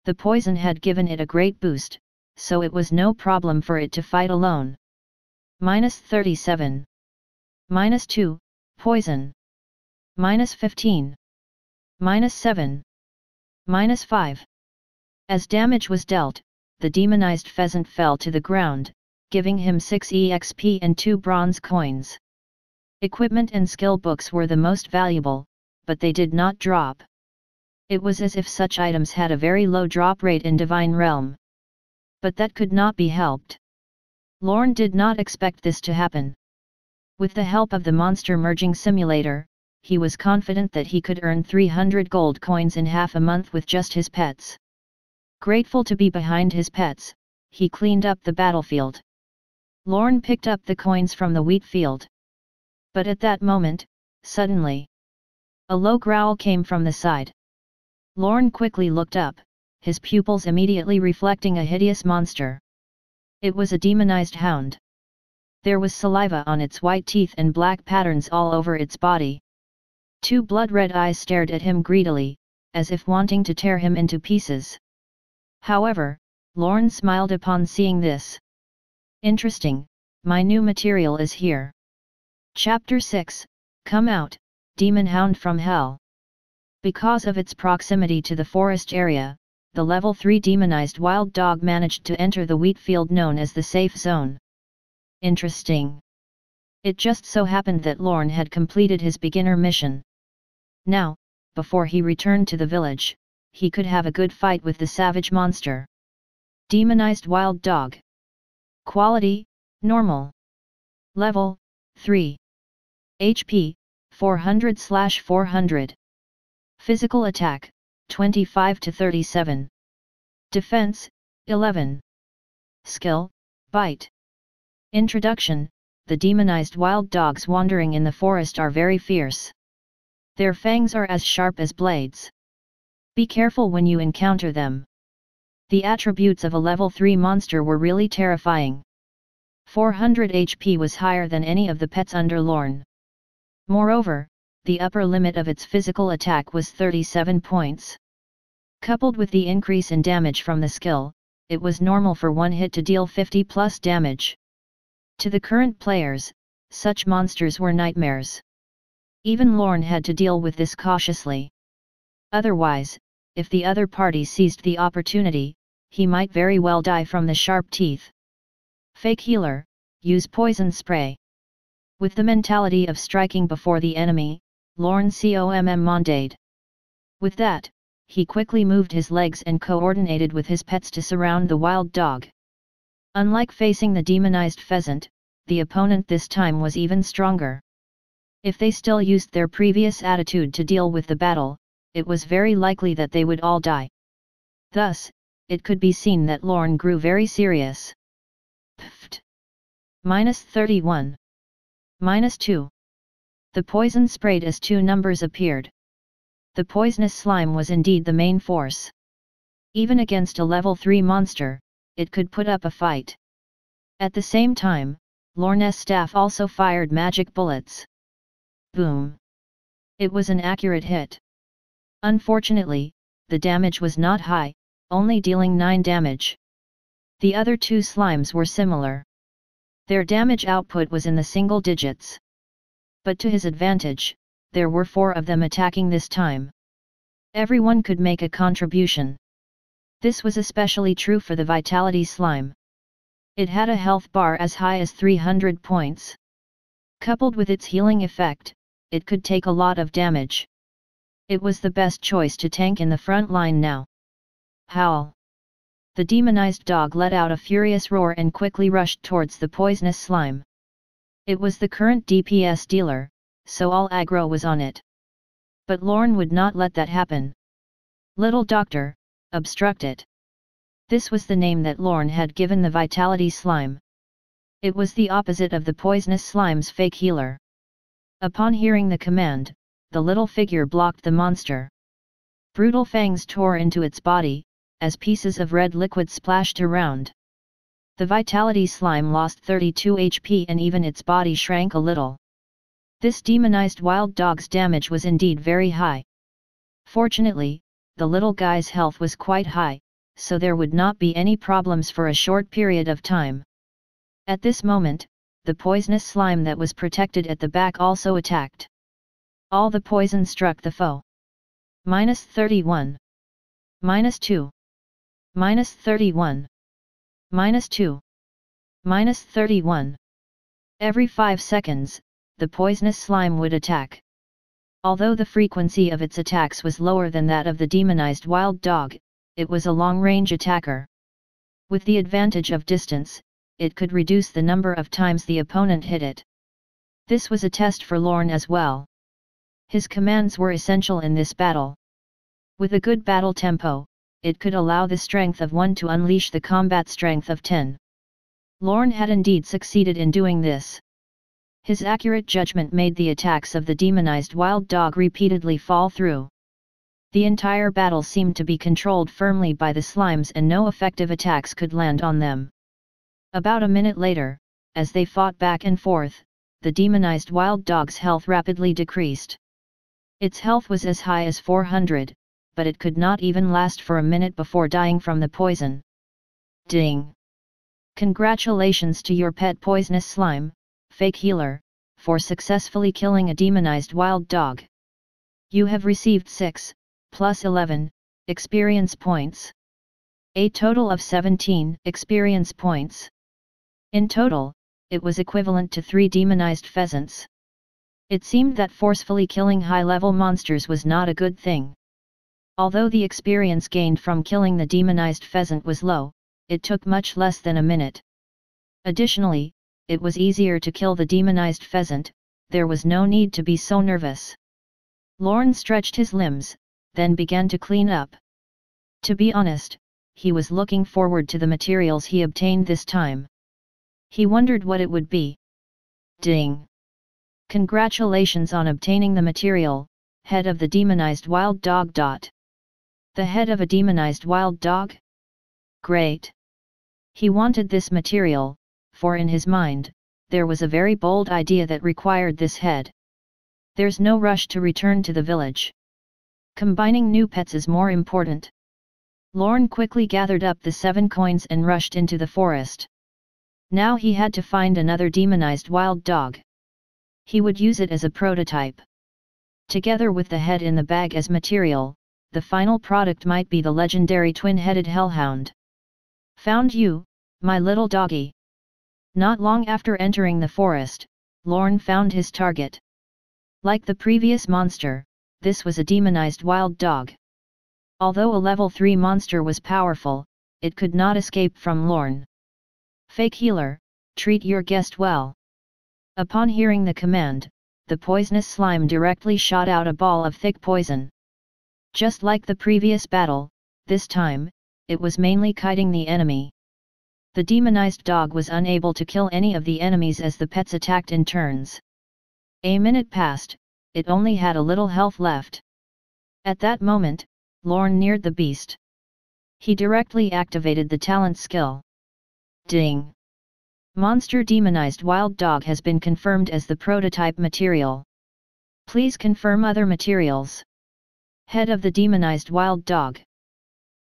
The poison had given it a great boost, so it was no problem for it to fight alone. -37. -2, poison. -15. -7. -5. As damage was dealt, the demonized pheasant fell to the ground, giving him 6 EXP and 2 bronze coins. Equipment and skill books were the most valuable, but they did not drop. It was as if such items had a very low drop rate in Divine Realm. But that could not be helped. Lorne did not expect this to happen. With the help of the monster merging simulator, he was confident that he could earn 300 gold coins in half a month with just his pets. Grateful to be behind his pets, he cleaned up the battlefield. Lorne picked up the coins from the wheat field. But at that moment, suddenly, a low growl came from the side. Lorne quickly looked up, his pupils immediately reflecting a hideous monster. It was a demonized hound. There was saliva on its white teeth and black patterns all over its body. 2 blood-red eyes stared at him greedily, as if wanting to tear him into pieces. However, Lorne smiled upon seeing this. Interesting, my new material is here. Chapter 6, Come Out, Demon Hound from Hell. Because of its proximity to the forest area, the level 3 demonized wild dog managed to enter the wheat field known as the safe zone. Interesting. It just so happened that Lorne had completed his beginner mission. Now, before he returned to the village, he could have a good fight with the savage monster. Demonized wild dog. Quality, normal. Level, 3. HP, 400/400. Physical attack, 25 to 37. Defense, 11. Skill, bite. Introduction: the demonized wild dogs wandering in the forest are very fierce. Their fangs are as sharp as blades. Be careful when you encounter them. The attributes of a level 3 monster were really terrifying. 400 HP was higher than any of the pets under Lorne. Moreover, the upper limit of its physical attack was 37 points. Coupled with the increase in damage from the skill, it was normal for one hit to deal 50 plus damage. To the current players, such monsters were nightmares. Even Lorne had to deal with this cautiously. Otherwise, if the other party seized the opportunity, he might very well die from the sharp teeth. Fake healer, use poison spray. With the mentality of striking before the enemy, Lorne commanded. With that, he quickly moved his legs and coordinated with his pets to surround the wild dog. Unlike facing the demonized pheasant, the opponent this time was even stronger. If they still used their previous attitude to deal with the battle, it was very likely that they would all die. Thus, it could be seen that Lorne grew very serious. Pfft. -31. -2. The poison sprayed as 2 numbers appeared. The poisonous slime was indeed the main force. Even against a level 3 monster, it could put up a fight. At the same time, Lorne's staff also fired magic bullets. Boom! It was an accurate hit. Unfortunately, the damage was not high, only dealing 9 damage. The other 2 slimes were similar. Their damage output was in the single digits. But to his advantage, there were 4 of them attacking this time. Everyone could make a contribution. This was especially true for the Vitality Slime. It had a health bar as high as 300 points. Coupled with its healing effect, it could take a lot of damage. It was the best choice to tank in the front line now. Howl! The demonized dog let out a furious roar and quickly rushed towards the poisonous slime. It was the current DPS dealer, so all aggro was on it. But Lorne would not let that happen. Little Doctor, obstruct it. This was the name that Lorne had given the Vitality Slime. It was the opposite of the poisonous slime's fake healer. Upon hearing the command, the little figure blocked the monster. Brutal fangs tore into its body, as pieces of red liquid splashed around. The Vitality Slime lost 32 HP and even its body shrank a little. This demonized wild dog's damage was indeed very high. Fortunately, the little guy's health was quite high, so there would not be any problems for a short period of time. At this moment, the poisonous slime that was protected at the back also attacked. All the poison struck the foe. -31. -2. -31. -2. -31. Every 5 seconds, the poisonous slime would attack. Although the frequency of its attacks was lower than that of the demonized wild dog, it was a long-range attacker. With the advantage of distance, it could reduce the number of times the opponent hit it. This was a test for Lorne as well. His commands were essential in this battle. With a good battle tempo, it could allow the strength of 1 to unleash the combat strength of 10. Lorne had indeed succeeded in doing this. His accurate judgment made the attacks of the demonized wild dog repeatedly fall through. The entire battle seemed to be controlled firmly by the slimes and no effective attacks could land on them. About a minute later, as they fought back and forth, the demonized wild dog's health rapidly decreased. Its health was as high as 400, but it could not even last for a minute before dying from the poison. Ding! Congratulations to your pet poisonous slime, Fake Healer, for successfully killing a demonized wild dog. You have received 6, plus 11, experience points. A total of 17 experience points. In total, it was equivalent to 3 demonized pheasants. It seemed that forcefully killing high-level monsters was not a good thing. Although the experience gained from killing the demonized pheasant was low, it took much less than a minute. Additionally, it was easier to kill the demonized pheasant, there was no need to be so nervous. Lorne stretched his limbs, then began to clean up. To be honest, he was looking forward to the materials he obtained this time. He wondered what it would be. Ding! Congratulations on obtaining the material, head of the demonized wild dog. The head of a demonized wild dog? Great! He wanted this material, for in his mind, there was a very bold idea that required this head. There's no rush to return to the village. Combining new pets is more important. Lorne quickly gathered up the 7 coins and rushed into the forest. Now he had to find another demonized wild dog. He would use it as a prototype. Together with the head in the bag as material, the final product might be the legendary twin-headed hellhound. Found you, my little doggy. Not long after entering the forest, Lorne found his target. Like the previous monster, this was a demonized wild dog. Although a level 3 monster was powerful, it could not escape from Lorne. Fake Healer, treat your guest well. Upon hearing the command, the poisonous slime directly shot out a ball of thick poison. Just like the previous battle, this time, it was mainly kiting the enemy. The demonized dog was unable to kill any of the enemies as the pets attacked in turns. A minute passed, it only had a little health left. At that moment, Lorne neared the beast. He directly activated the talent skill. Ding! Monster demonized wild dog has been confirmed as the prototype material. Please confirm other materials. Head of the demonized wild dog.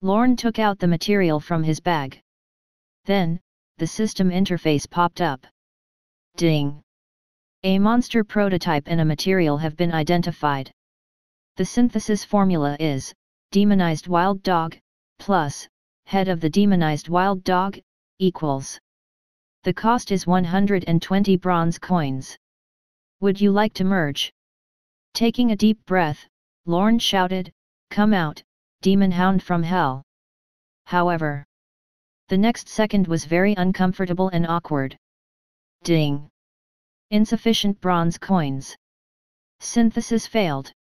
Lorne took out the material from his bag. Then, the system interface popped up. Ding! A monster prototype and a material have been identified. The synthesis formula is, demonized wild dog, plus, head of the demonized wild dog, equals. The cost is 120 bronze coins. Would you like to merge? Taking a deep breath, Lorne shouted, "Come out, demon hound from hell!" However, the next second was very uncomfortable and awkward. Ding! Insufficient bronze coins. Synthesis failed.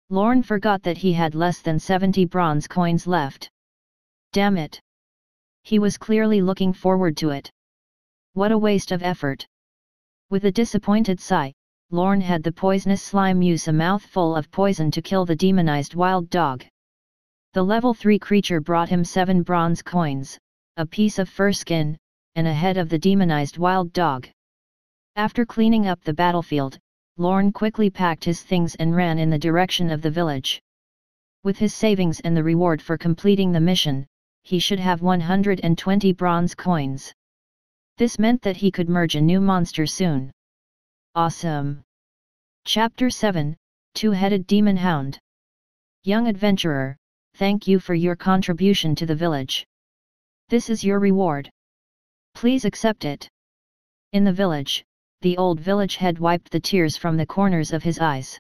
Lorne forgot that he had less than 70 bronze coins left. Damn it! He was clearly looking forward to it. What a waste of effort. With a disappointed sigh, Lorne had the poisonous slime use a mouthful of poison to kill the demonized wild dog. The level 3 creature brought him 7 bronze coins, a piece of fur skin, and a head of the demonized wild dog. After cleaning up the battlefield, Lorne quickly packed his things and ran in the direction of the village. With his savings and the reward for completing the mission, he should have 120 bronze coins. This meant that he could merge a new monster soon. Awesome! Chapter 7, Two-Headed Demon Hound. Young adventurer, thank you for your contribution to the village. This is your reward. Please accept it. In the village, the old village head wiped the tears from the corners of his eyes.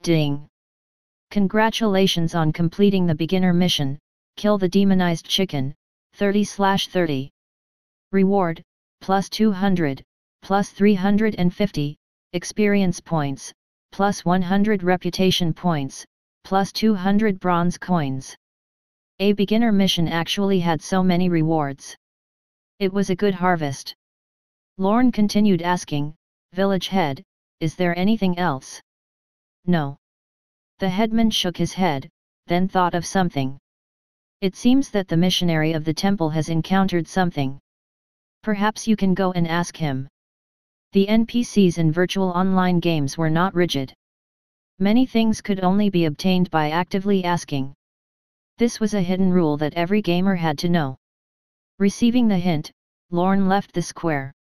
Ding! Congratulations on completing the beginner mission, kill the demonized chicken, 30/30. Reward, plus 200, plus 350, experience points, plus 100 reputation points, plus 200 bronze coins. A beginner mission actually had so many rewards. It was a good harvest. Lorne continued asking, Village head, is there anything else? No. The headman shook his head, then thought of something. It seems that the missionary of the temple has encountered something. Perhaps you can go and ask him. The NPCs in virtual online games were not rigid. Many things could only be obtained by actively asking. This was a hidden rule that every gamer had to know. Receiving the hint, Lorne left the square.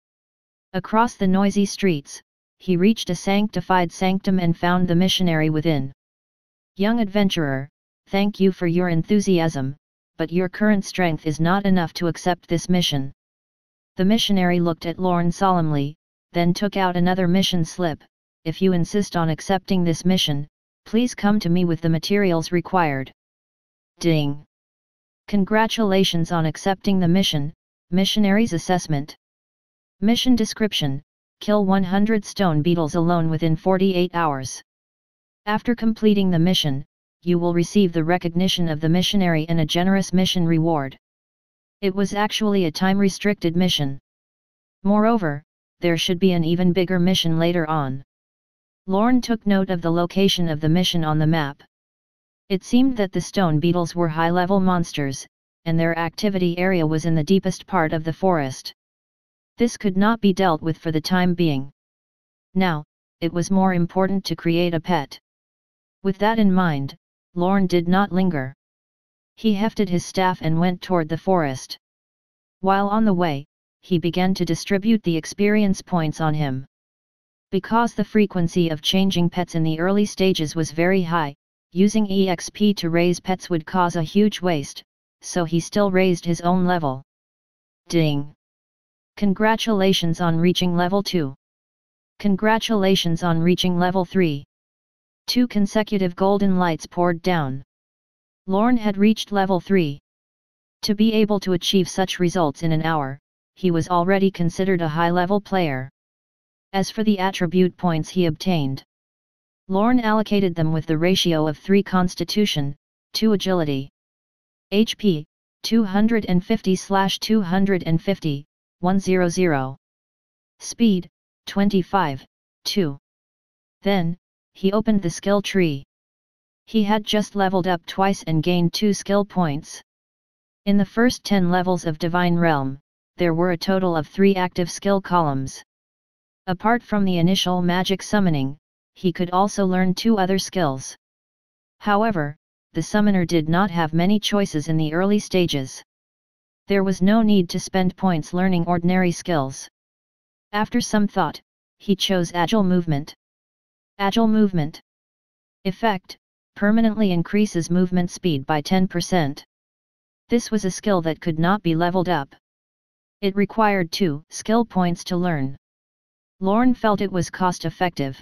Across the noisy streets, he reached a sanctified sanctum and found the missionary within. Young adventurer, thank you for your enthusiasm, but your current strength is not enough to accept this mission. The missionary looked at Lorne solemnly, then took out another mission slip. If you insist on accepting this mission, please come to me with the materials required. Ding! Congratulations on accepting the mission, missionary's assessment. Mission description: kill 100 stone beetles alone within 48 hours. After completing the mission, you will receive the recognition of the missionary and a generous mission reward. It was actually a time-restricted mission. Moreover, there should be an even bigger mission later on. Lorne took note of the location of the mission on the map. It seemed that the stone beetles were high-level monsters, and their activity area was in the deepest part of the forest. This could not be dealt with for the time being. Now, it was more important to create a pet. With that in mind, Lorne did not linger. He hefted his staff and went toward the forest. While on the way, he began to distribute the experience points on him. Because the frequency of changing pets in the early stages was very high, using EXP to raise pets would cause a huge waste, so he still raised his own level. Ding! Congratulations on reaching level 2. Congratulations on reaching level 3. 2 consecutive golden lights poured down. Lorne had reached level 3. To be able to achieve such results in an hour, he was already considered a high-level player. As for the attribute points he obtained, Lorne allocated them with the ratio of 3 Constitution, 2 Agility. HP, 250/250, 100. Speed, 25, 2. Then, he opened the skill tree. He had just leveled up twice and gained 2 skill points. In the first 10 levels of Divine Realm, there were a total of 3 active skill columns. Apart from the initial magic summoning, he could also learn 2 other skills. However, the summoner did not have many choices in the early stages. There was no need to spend points learning ordinary skills. After some thought, he chose Agile Movement. Agile Movement. Effect: permanently increases movement speed by 10%. This was a skill that could not be leveled up. It required 2 skill points to learn. Lorne felt it was cost-effective.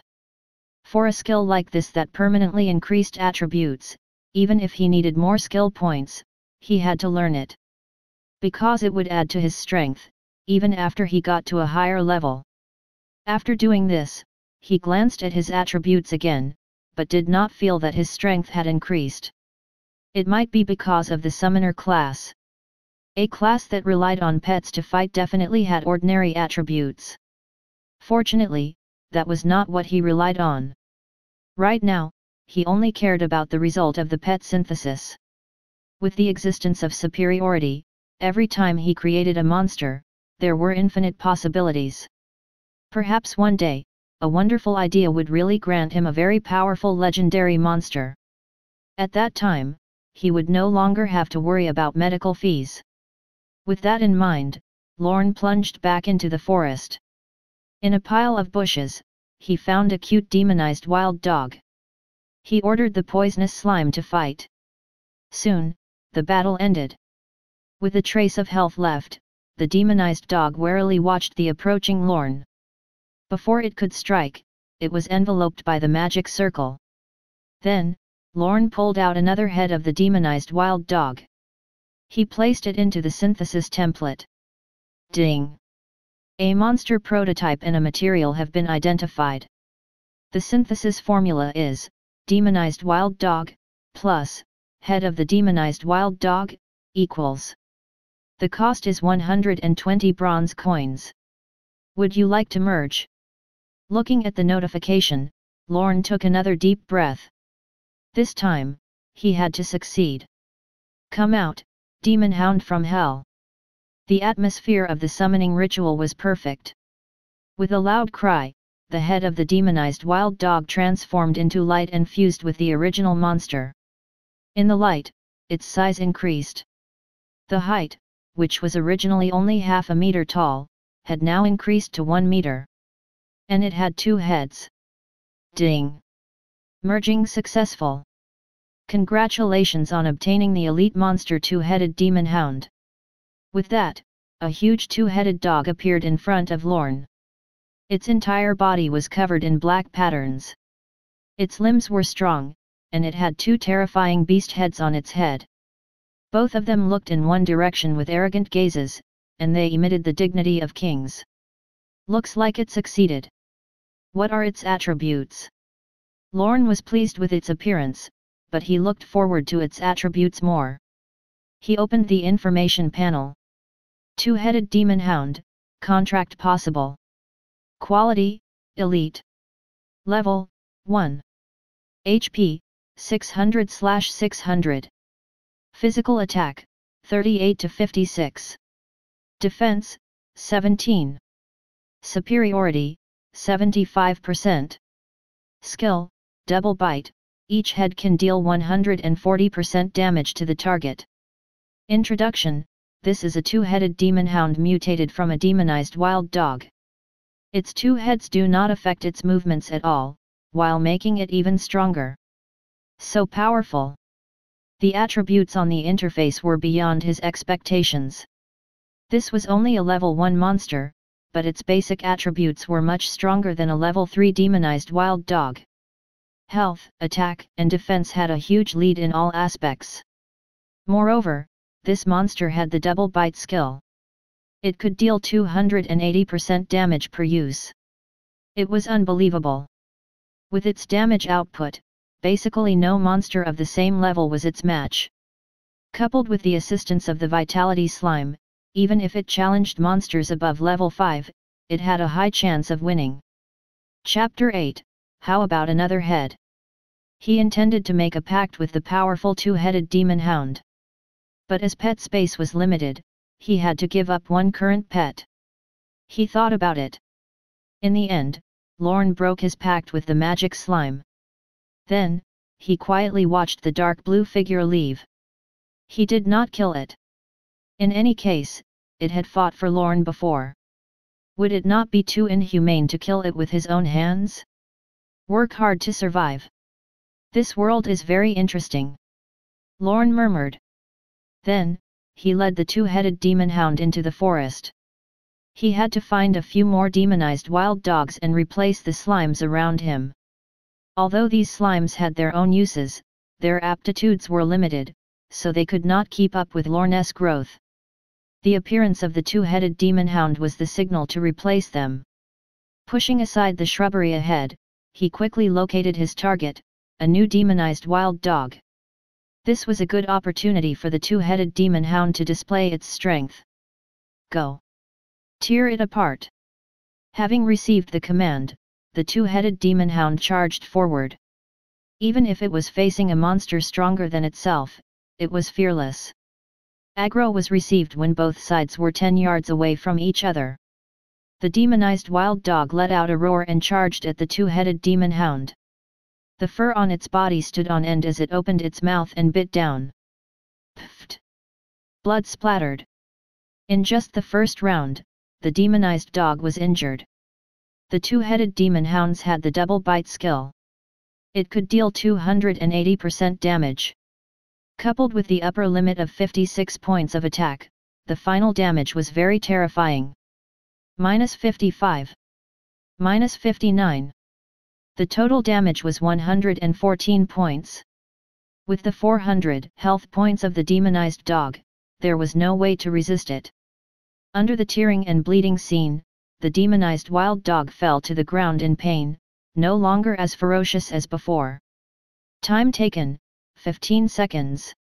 For a skill like this that permanently increased attributes, even if he needed more skill points, he had to learn it. Because it would add to his strength, even after he got to a higher level. After doing this, he glanced at his attributes again, but did not feel that his strength had increased. It might be because of the summoner class. A class that relied on pets to fight definitely had ordinary attributes. Fortunately, that was not what he relied on. Right now, he only cared about the result of the pet synthesis. With the existence of superiority, every time he created a monster, there were infinite possibilities. Perhaps one day, a wonderful idea would really grant him a very powerful legendary monster. At that time, he would no longer have to worry about medical fees. With that in mind, Lorne plunged back into the forest. In a pile of bushes, he found a cute demonized wild dog. He ordered the poisonous slime to fight. Soon, the battle ended. With a trace of health left, the demonized dog warily watched the approaching Lorne. Before it could strike, it was enveloped by the magic circle. Then, Lorne pulled out another head of the demonized wild dog. He placed it into the synthesis template. Ding! A monster prototype and a material have been identified. The synthesis formula is, demonized wild dog, plus, head of the demonized wild dog, equals. The cost is 120 bronze coins. Would you like to merge? Looking at the notification, Lorne took another deep breath. This time, he had to succeed. Come out, demon hound from hell. The atmosphere of the summoning ritual was perfect. With a loud cry, the head of the demonized wild dog transformed into light and fused with the original monster. In the light, its size increased. The height, which was originally only half a meter tall, had now increased to 1 meter. And it had 2 heads. Ding! Merging successful. Congratulations on obtaining the elite monster two-headed demon hound. With that, a huge two-headed dog appeared in front of Lorne. Its entire body was covered in black patterns. Its limbs were strong, and it had 2 terrifying beast heads on its head. Both of them looked in one direction with arrogant gazes, and they emitted the dignity of kings. Looks like it succeeded. What are its attributes? Lorne was pleased with its appearance, but he looked forward to its attributes more. He opened the information panel. Two-headed demon hound, contract possible. Quality, elite. Level, 1. HP, 600/600. Physical attack, 38 to 56. Defense, 17. Superiority, 75%. Skill, double bite, each head can deal 140% damage to the target. Introduction: this is a two-headed demon hound mutated from a demonized wild dog. Its 2 heads do not affect its movements at all, while making it even stronger. So powerful! The attributes on the interface were beyond his expectations. This was only a level 1 monster, but its basic attributes were much stronger than a level 3 demonized wild dog. Health, attack, and defense had a huge lead in all aspects. Moreover, this monster had the double bite skill. It could deal 280% damage per use. It was unbelievable. With its damage output, basically no monster of the same level was its match. Coupled with the assistance of the Vitality Slime, even if it challenged monsters above level 5, it had a high chance of winning. Chapter 8, How about another head? He intended to make a pact with the powerful two-headed demon hound. But as pet space was limited, he had to give up one current pet. He thought about it. In the end, Lorne broke his pact with the magic slime. Then, he quietly watched the dark blue figure leave. He did not kill it. In any case, it had fought for Lorne before. Would it not be too inhumane to kill it with his own hands? Work hard to survive. This world is very interesting. Lorne murmured. Then, he led the two-headed demon hound into the forest. He had to find a few more demonized wild dogs and replace the slimes around him. Although these slimes had their own uses, their aptitudes were limited, so they could not keep up with Lorne's growth. The appearance of the two-headed demon hound was the signal to replace them. Pushing aside the shrubbery ahead, he quickly located his target, a new demonized wild dog. This was a good opportunity for the two-headed demon hound to display its strength. Go! Tear it apart! Having received the command, the two-headed demon hound charged forward. Even if it was facing a monster stronger than itself, it was fearless. Aggro was received when both sides were 10 yards away from each other. The demonized wild dog let out a roar and charged at the two-headed demon hound. The fur on its body stood on end as it opened its mouth and bit down. Pft! Blood splattered. In just the first round, the demonized dog was injured. The two-headed demon hounds had the double bite skill. It could deal 280% damage. Coupled with the upper limit of 56 points of attack, the final damage was very terrifying. -55. -59. The total damage was 114 points. With the 400 health points of the demonized dog, there was no way to resist it. Under the tearing and bleeding scene, the demonized wild dog fell to the ground in pain, no longer as ferocious as before. Time taken, 15 seconds.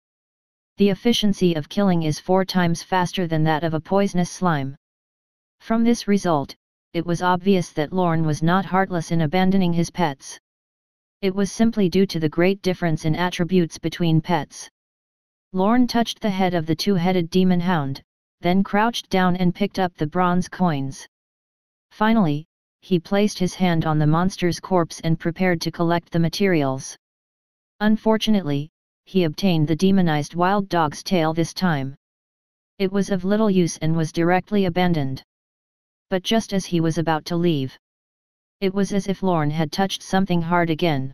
The efficiency of killing is 4 times faster than that of a poisonous slime. From this result, it was obvious that Lorne was not heartless in abandoning his pets. It was simply due to the great difference in attributes between pets. Lorne touched the head of the two-headed demon hound, then crouched down and picked up the bronze coins. Finally, he placed his hand on the monster's corpse and prepared to collect the materials. Unfortunately, he obtained the demonized wild dog's tail this time. It was of little use and was directly abandoned. But just as he was about to leave, it was as if Lorne had touched something hard again.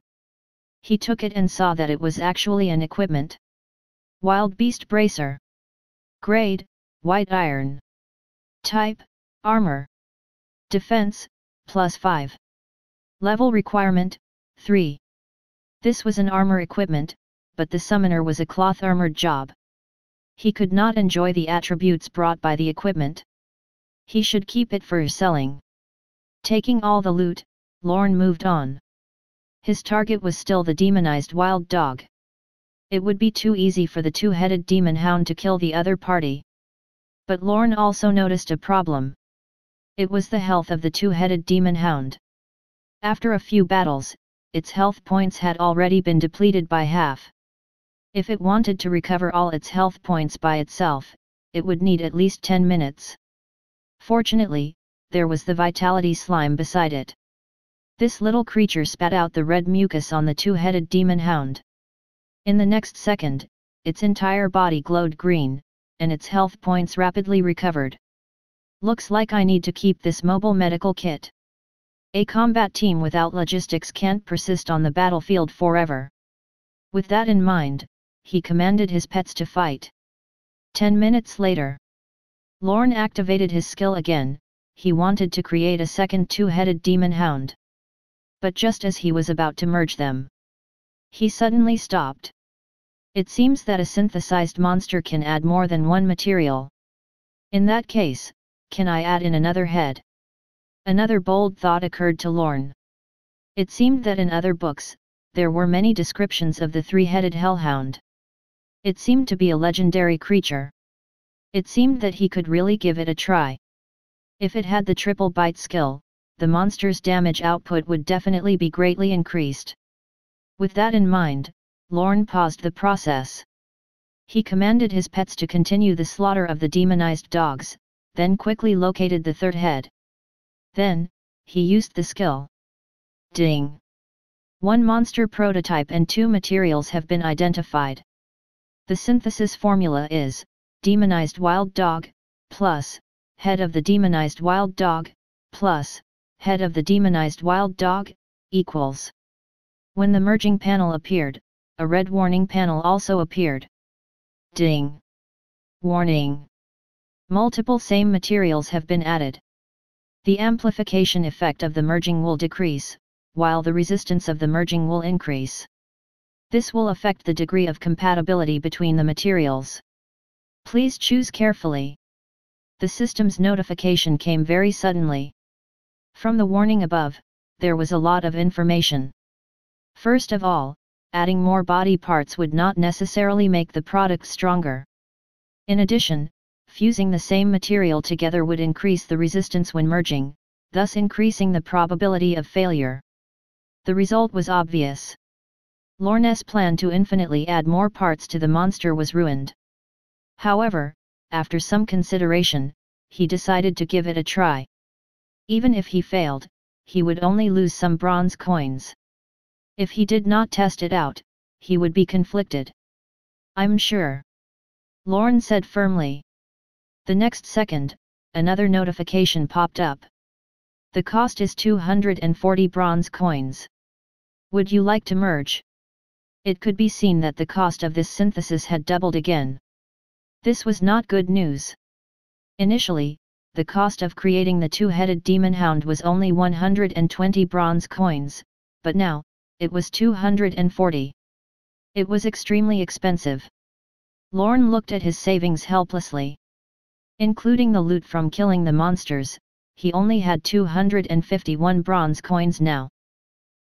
He took it and saw that it was actually an equipment. Wild Beast Bracer. Grade, White Iron. Type, Armor. Defense, +5. Level requirement, 3. This was an armor equipment, but the summoner was a cloth-armored job. He could not enjoy the attributes brought by the equipment. He should keep it for selling. Taking all the loot, Lorne moved on. His target was still the demonized wild dog. It would be too easy for the two-headed demon hound to kill the other party. But Lorne also noticed a problem. It was the health of the two-headed demon hound. After a few battles, its health points had already been depleted by half. If it wanted to recover all its health points by itself, it would need at least 10 minutes. Fortunately, there was the vitality slime beside it. This little creature spat out the red mucus on the two-headed demon hound. In the next second, its entire body glowed green, and its health points rapidly recovered. Looks like I need to keep this mobile medical kit. A combat team without logistics can't persist on the battlefield forever. With that in mind, he commanded his pets to fight. 10 minutes later, Lorne activated his skill again. He wanted to create a second two-headed demon hound. But just as he was about to merge them, he suddenly stopped. It seems that a synthesized monster can add more than one material. In that case, can I add in another head? Another bold thought occurred to Lorne. It seemed that in other books, there were many descriptions of the three-headed hellhound. It seemed to be a legendary creature. It seemed that he could really give it a try. If it had the triple bite skill, the monster's damage output would definitely be greatly increased. With that in mind, Lorne paused the process. He commanded his pets to continue the slaughter of the demonized dogs, then quickly located the third head. Then, he used the skill. Ding! 1 monster prototype and 2 materials have been identified. The synthesis formula is, demonized wild dog, plus, head of the demonized wild dog, plus, head of the demonized wild dog, equals. When the merging panel appeared, a red warning panel also appeared. Ding! Warning! Multiple same materials have been added. The amplification effect of the merging will decrease, while the resistance of the merging will increase. This will affect the degree of compatibility between the materials. Please choose carefully. The system's notification came very suddenly. From the warning above, there was a lot of information. First of all, adding more body parts would not necessarily make the product stronger. In addition, fusing the same material together would increase the resistance when merging, thus increasing the probability of failure. The result was obvious. Lorne's plan to infinitely add more parts to the monster was ruined. However, after some consideration, he decided to give it a try. Even if he failed, he would only lose some bronze coins. If he did not test it out, he would be conflicted. I'm sure. Lorne said firmly. The next second, another notification popped up. The cost is 240 bronze coins. Would you like to merge? It could be seen that the cost of this synthesis had doubled again. This was not good news. Initially, the cost of creating the two-headed demon hound was only 120 bronze coins, but now, it was 240. It was extremely expensive. Lorne looked at his savings helplessly. Including the loot from killing the monsters, he only had 251 bronze coins now.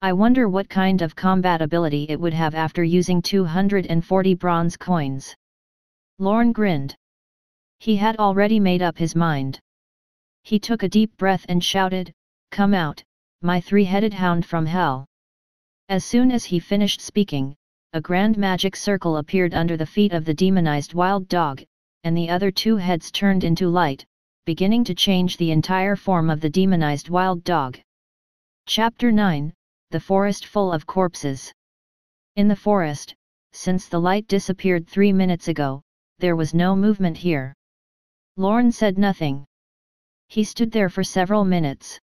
I wonder what kind of combat ability it would have after using 240 bronze coins. Lorne grinned. He had already made up his mind. He took a deep breath and shouted, "Come out, my three-headed hound from hell." As soon as he finished speaking, a grand magic circle appeared under the feet of the demonized wild dog, and the other two heads turned into light, beginning to change the entire form of the demonized wild dog. Chapter 9, The Forest Full of Corpses. In the forest, since the light disappeared 3 minutes ago, there was no movement here. Lorne said nothing. He stood there for several minutes.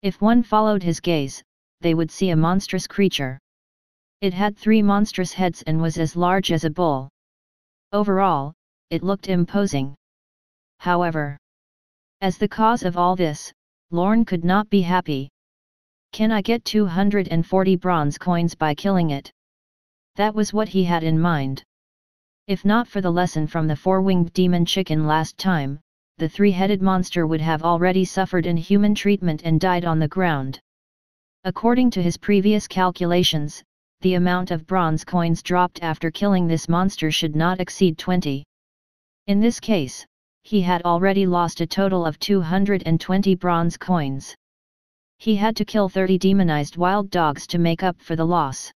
If one followed his gaze, they would see a monstrous creature. It had 3 monstrous heads and was as large as a bull. Overall, it looked imposing. However, as the cause of all this, Lorne could not be happy. Can I get 240 bronze coins by killing it? That was what he had in mind. If not for the lesson from the 4-winged demon chicken last time, the 3-headed monster would have already suffered inhuman treatment and died on the ground. According to his previous calculations, the amount of bronze coins dropped after killing this monster should not exceed 20. In this case, he had already lost a total of 220 bronze coins. He had to kill 30 demonized wild dogs to make up for the loss.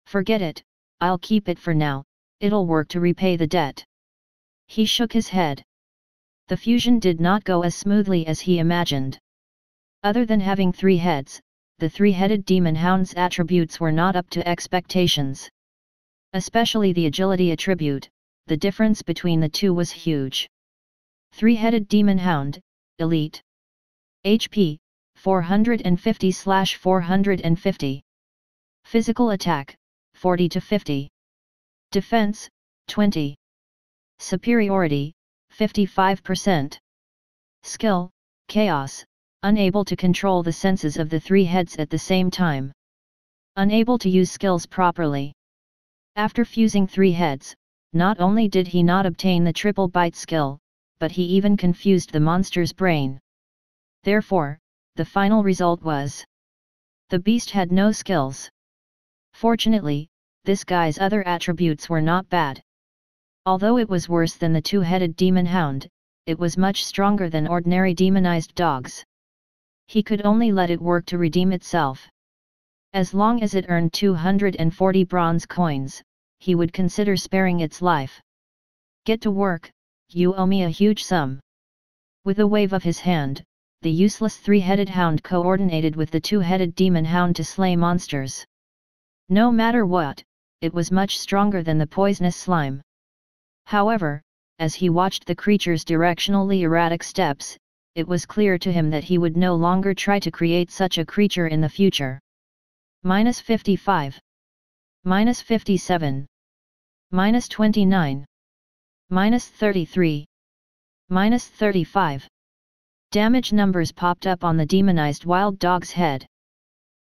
Forget it, I'll keep it for now, it'll work to repay the debt. He shook his head. The fusion did not go as smoothly as he imagined. Other than having 3 heads, the 3-headed demon hound's attributes were not up to expectations. Especially the agility attribute, the difference between the two was huge. 3-headed demon hound, elite. HP, 450/450. Physical attack, 40 to 50. Defense, 20. Superiority, 55%. Skill, chaos, unable to control the senses of the 3 heads at the same time. Unable to use skills properly. After fusing 3 heads, not only did he not obtain the triple bite skill, but he even confused the monster's brain. Therefore, the final result was the beast had no skills. Fortunately, this guy's other attributes were not bad. Although it was worse than the 2-headed demon hound, it was much stronger than ordinary demonized dogs. He could only let it work to redeem itself. As long as it earned 240 bronze coins, he would consider sparing its life. Get to work, you owe me a huge sum. With a wave of his hand, the useless 3-headed hound coordinated with the 2-headed demon hound to slay monsters. No matter what, it was much stronger than the poisonous slime. However, as he watched the creature's directionally erratic steps, it was clear to him that he would no longer try to create such a creature in the future. -55. -57. -29. -33. -35. Damage numbers popped up on the demonized wild dog's head.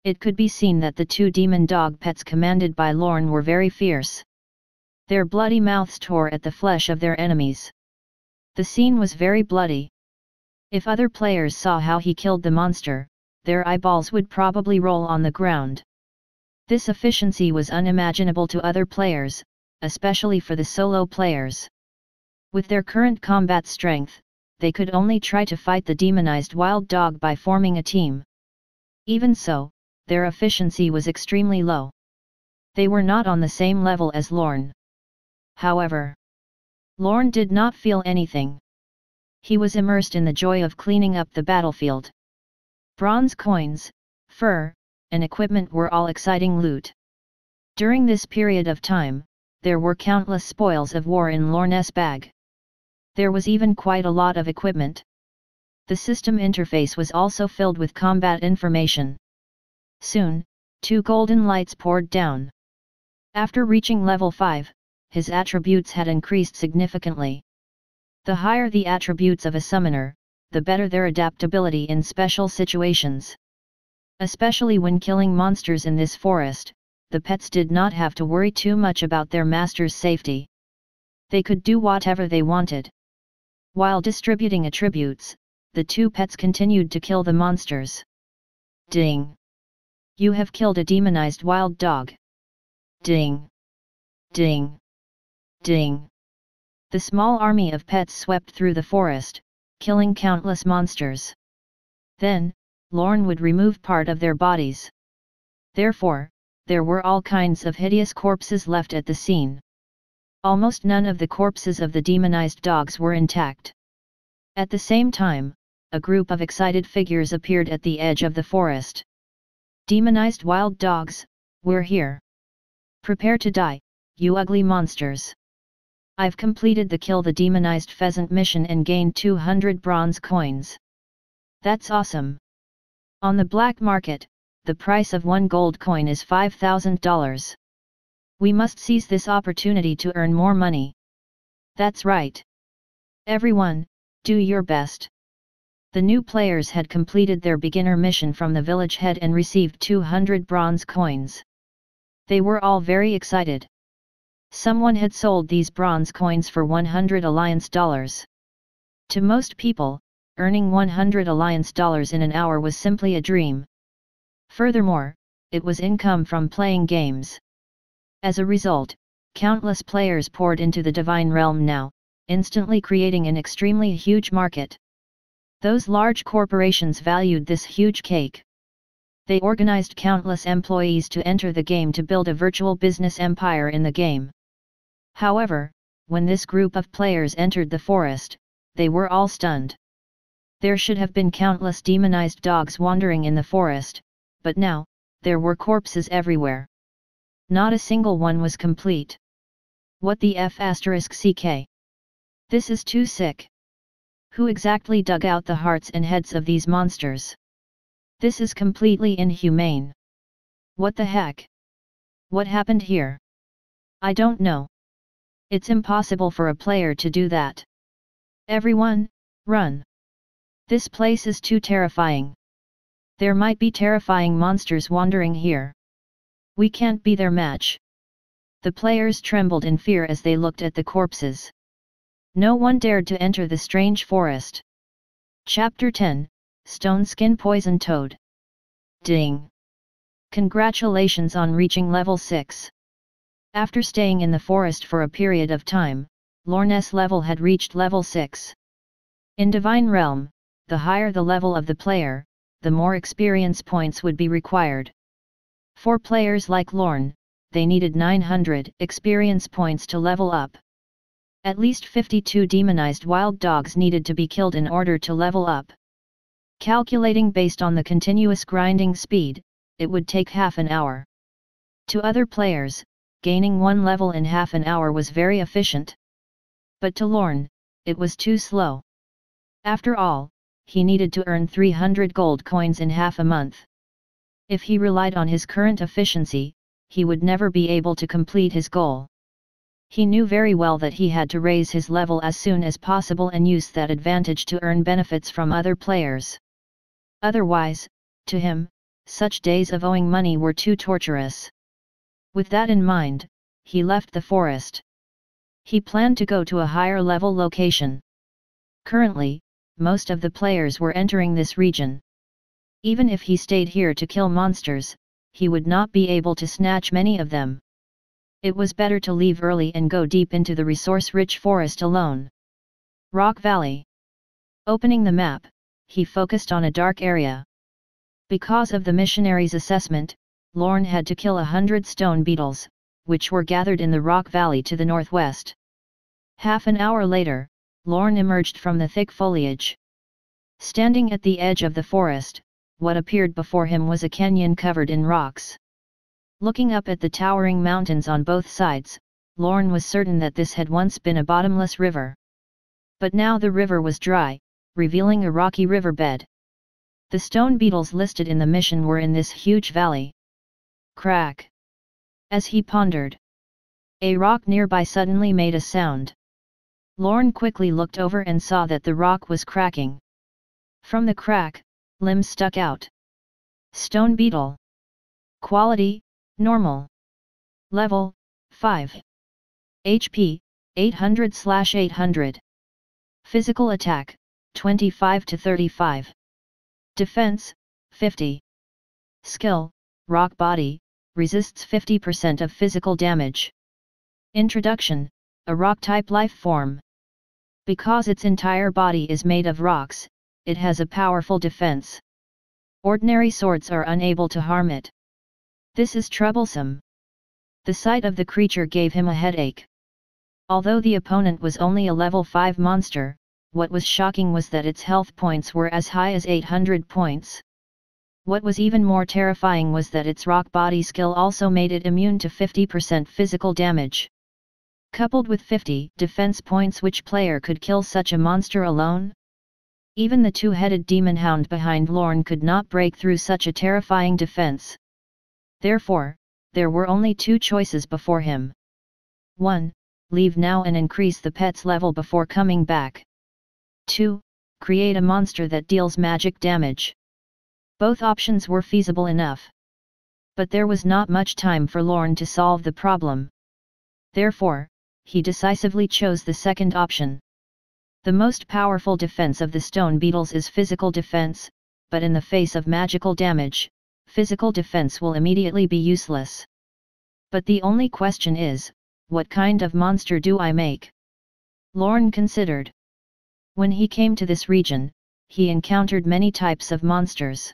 It could be seen that the 2 demon dog pets commanded by Lorne were very fierce. Their bloody mouths tore at the flesh of their enemies. The scene was very bloody. If other players saw how he killed the monster, their eyeballs would probably roll on the ground. This efficiency was unimaginable to other players, especially for the solo players. With their current combat strength, they could only try to fight the demonized wild dog by forming a team. Even so, their efficiency was extremely low. They were not on the same level as Lorne. However, Lorne did not feel anything. He was immersed in the joy of cleaning up the battlefield. Bronze coins, fur, and equipment were all exciting loot. During this period of time, there were countless spoils of war in Lorne's bag. There was even quite a lot of equipment. The system interface was also filled with combat information. Soon, 2 golden lights poured down. After reaching level 5, his attributes had increased significantly. The higher the attributes of a summoner, the better their adaptability in special situations. Especially when killing monsters in this forest, the pets did not have to worry too much about their master's safety. They could do whatever they wanted. While distributing attributes, the 2 pets continued to kill the monsters. Ding! You have killed a demonized wild dog. Ding! Ding! Ding! The small army of pets swept through the forest, killing countless monsters. Then, Lorne would remove part of their bodies. Therefore, there were all kinds of hideous corpses left at the scene. Almost none of the corpses of the demonized dogs were intact. At the same time, a group of excited figures appeared at the edge of the forest. Demonized wild dogs, we're here. Prepare to die, you ugly monsters. I've completed the Kill the Demonized Pheasant mission and gained 200 bronze coins. That's awesome. On the black market, the price of 1 gold coin is $5,000. We must seize this opportunity to earn more money. That's right. Everyone, do your best. The new players had completed their beginner mission from the village head and received 200 bronze coins. They were all very excited. Someone had sold these bronze coins for 100 alliance dollars. To most people, earning 100 alliance dollars in an hour was simply a dream. Furthermore, it was income from playing games. As a result, countless players poured into the Divine Realm now, instantly creating an extremely huge market. Those large corporations valued this huge cake. They organized countless employees to enter the game to build a virtual business empire in the game. However, when this group of players entered the forest, they were all stunned. There should have been countless demonized dogs wandering in the forest, but now, there were corpses everywhere. Not a single one was complete. What the F***ck? This is too sick. Who exactly dug out the hearts and heads of these monsters? This is completely inhumane. What the heck? What happened here? I don't know. It's impossible for a player to do that. Everyone, run. This place is too terrifying. There might be terrifying monsters wandering here. We can't be their match. The players trembled in fear as they looked at the corpses. No one dared to enter the strange forest. Chapter 10, Stone Skin Poison Toad. Ding! Congratulations on reaching level 6. After staying in the forest for a period of time, Lorne's level had reached level 6. In Divine Realm, the higher the level of the player, the more experience points would be required. For players like Lorne, they needed 900 experience points to level up. At least 52 demonized wild dogs needed to be killed in order to level up. Calculating based on the continuous grinding speed, it would take half an hour. To other players, gaining 1 level in half an hour was very efficient. But to Lorne, it was too slow. After all, he needed to earn 300 gold coins in half a month. If he relied on his current efficiency, he would never be able to complete his goal. He knew very well that he had to raise his level as soon as possible and use that advantage to earn benefits from other players. Otherwise, to him, such days of owing money were too torturous. With that in mind, he left the forest. He planned to go to a higher level location. Currently, most of the players were entering this region. Even if he stayed here to kill monsters, he would not be able to snatch many of them. It was better to leave early and go deep into the resource-rich forest alone. Rock Valley. Opening the map, he focused on a dark area. Because of the missionary's assessment, Lorne had to kill 100 stone beetles, which were gathered in the rock valley to the northwest. Half an hour later, Lorne emerged from the thick foliage. Standing at the edge of the forest, what appeared before him was a canyon covered in rocks. Looking up at the towering mountains on both sides, Lorne was certain that this had once been a bottomless river. But now the river was dry, revealing a rocky riverbed. The stone beetles listed in the mission were in this huge valley. Crack! As he pondered, a rock nearby suddenly made a sound. Lorne quickly looked over and saw that the rock was cracking. From the crack, limbs stuck out. Stone beetle. Quality, normal. Level, 5. HP, 800/800. Physical attack, 25 to 35. Defense, 50. Skill, rock body, resists 50% of physical damage. Introduction, a rock-type life form. Because its entire body is made of rocks, it has a powerful defense. Ordinary swords are unable to harm it. This is troublesome. The sight of the creature gave him a headache. Although the opponent was only a level 5 monster, what was shocking was that its health points were as high as 800 points. What was even more terrifying was that its rock body skill also made it immune to 50% physical damage. Coupled with 50 defense points, which player could kill such a monster alone? Even the two-headed demon hound behind Lorne could not break through such a terrifying defense. Therefore, there were only two choices before him. 1. Leave now and increase the pet's level before coming back. 2. Create a monster that deals magic damage. Both options were feasible enough. But there was not much time for Lorne to solve the problem. Therefore, he decisively chose the second option. The most powerful defense of the stone beetles is physical defense, but in the face of magical damage, physical defense will immediately be useless. But the only question is, what kind of monster do I make? Lorne considered. When he came to this region, he encountered many types of monsters.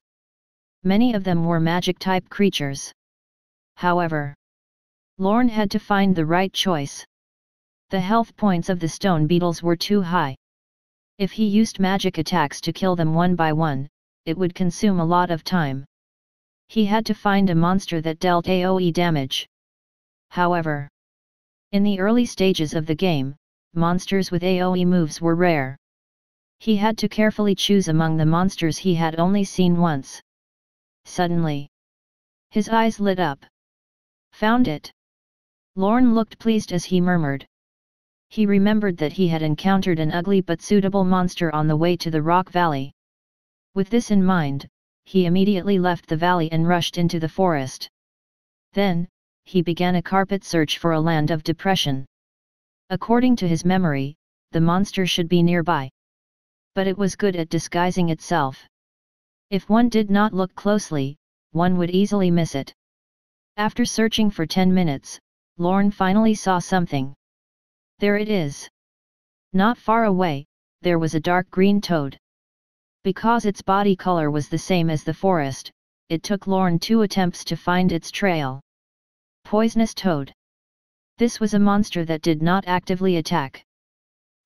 Many of them were magic-type creatures. However, Lorne had to find the right choice. The health points of the stone beetles were too high. If he used magic attacks to kill them one by one, it would consume a lot of time. He had to find a monster that dealt AoE damage. However, in the early stages of the game, monsters with AoE moves were rare. He had to carefully choose among the monsters he had only seen once. Suddenly, his eyes lit up. Found it! Lorne looked pleased as he murmured. He remembered that he had encountered an ugly but suitable monster on the way to the rock valley. With this in mind, he immediately left the valley and rushed into the forest. Then, he began a carpet search for a land of depression. According to his memory, the monster should be nearby. But it was good at disguising itself. If one did not look closely, one would easily miss it. After searching for 10 minutes, Lorne finally saw something. There it is. Not far away, there was a dark green toad. Because its body color was the same as the forest, it took Lorne 2 attempts to find its trail. Poisonous toad. This was a monster that did not actively attack.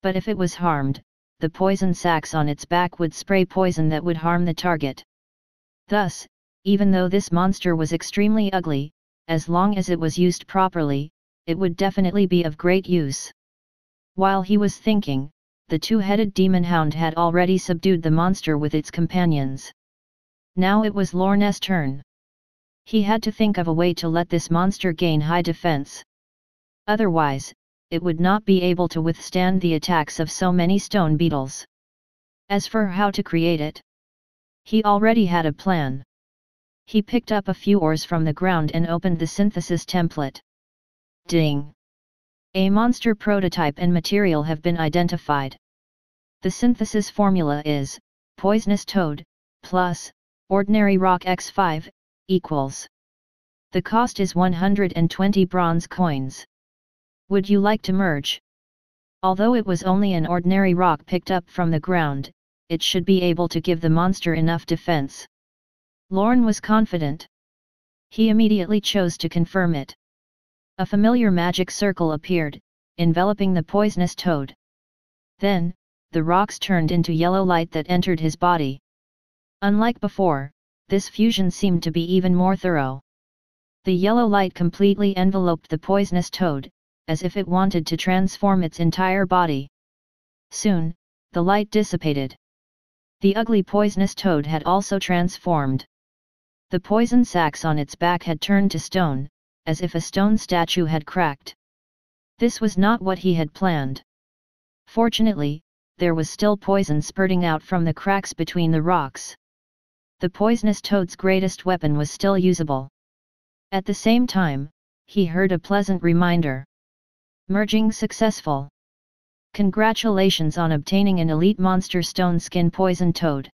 But if it was harmed, the poison sacs on its back would spray poison that would harm the target. Thus, even though this monster was extremely ugly, as long as it was used properly, it would definitely be of great use. While he was thinking, the two-headed demon hound had already subdued the monster with its companions. Now it was Lorne's turn. He had to think of a way to let this monster gain high defense. Otherwise, it would not be able to withstand the attacks of so many stone beetles. As for how to create it, he already had a plan. He picked up a few ores from the ground and opened the synthesis template. Ding! A monster prototype and material have been identified. The synthesis formula is, poisonous toad, plus, ordinary rock x5, equals. The cost is 120 bronze coins. Would you like to merge? Although it was only an ordinary rock picked up from the ground, it should be able to give the monster enough defense. Lorne was confident. He immediately chose to confirm it. A familiar magic circle appeared, enveloping the poisonous toad. Then, the rocks turned into yellow light that entered his body. Unlike before, this fusion seemed to be even more thorough. The yellow light completely enveloped the poisonous toad, as if it wanted to transform its entire body. Soon, the light dissipated. The ugly poisonous toad had also transformed. The poison sacs on its back had turned to stone, as if a stone statue had cracked. This was not what he had planned. Fortunately, there was still poison spurting out from the cracks between the rocks. The poisonous toad's greatest weapon was still usable. At the same time, he heard a pleasant reminder. Merging successful. Congratulations on obtaining an elite monster stone skin poison toad.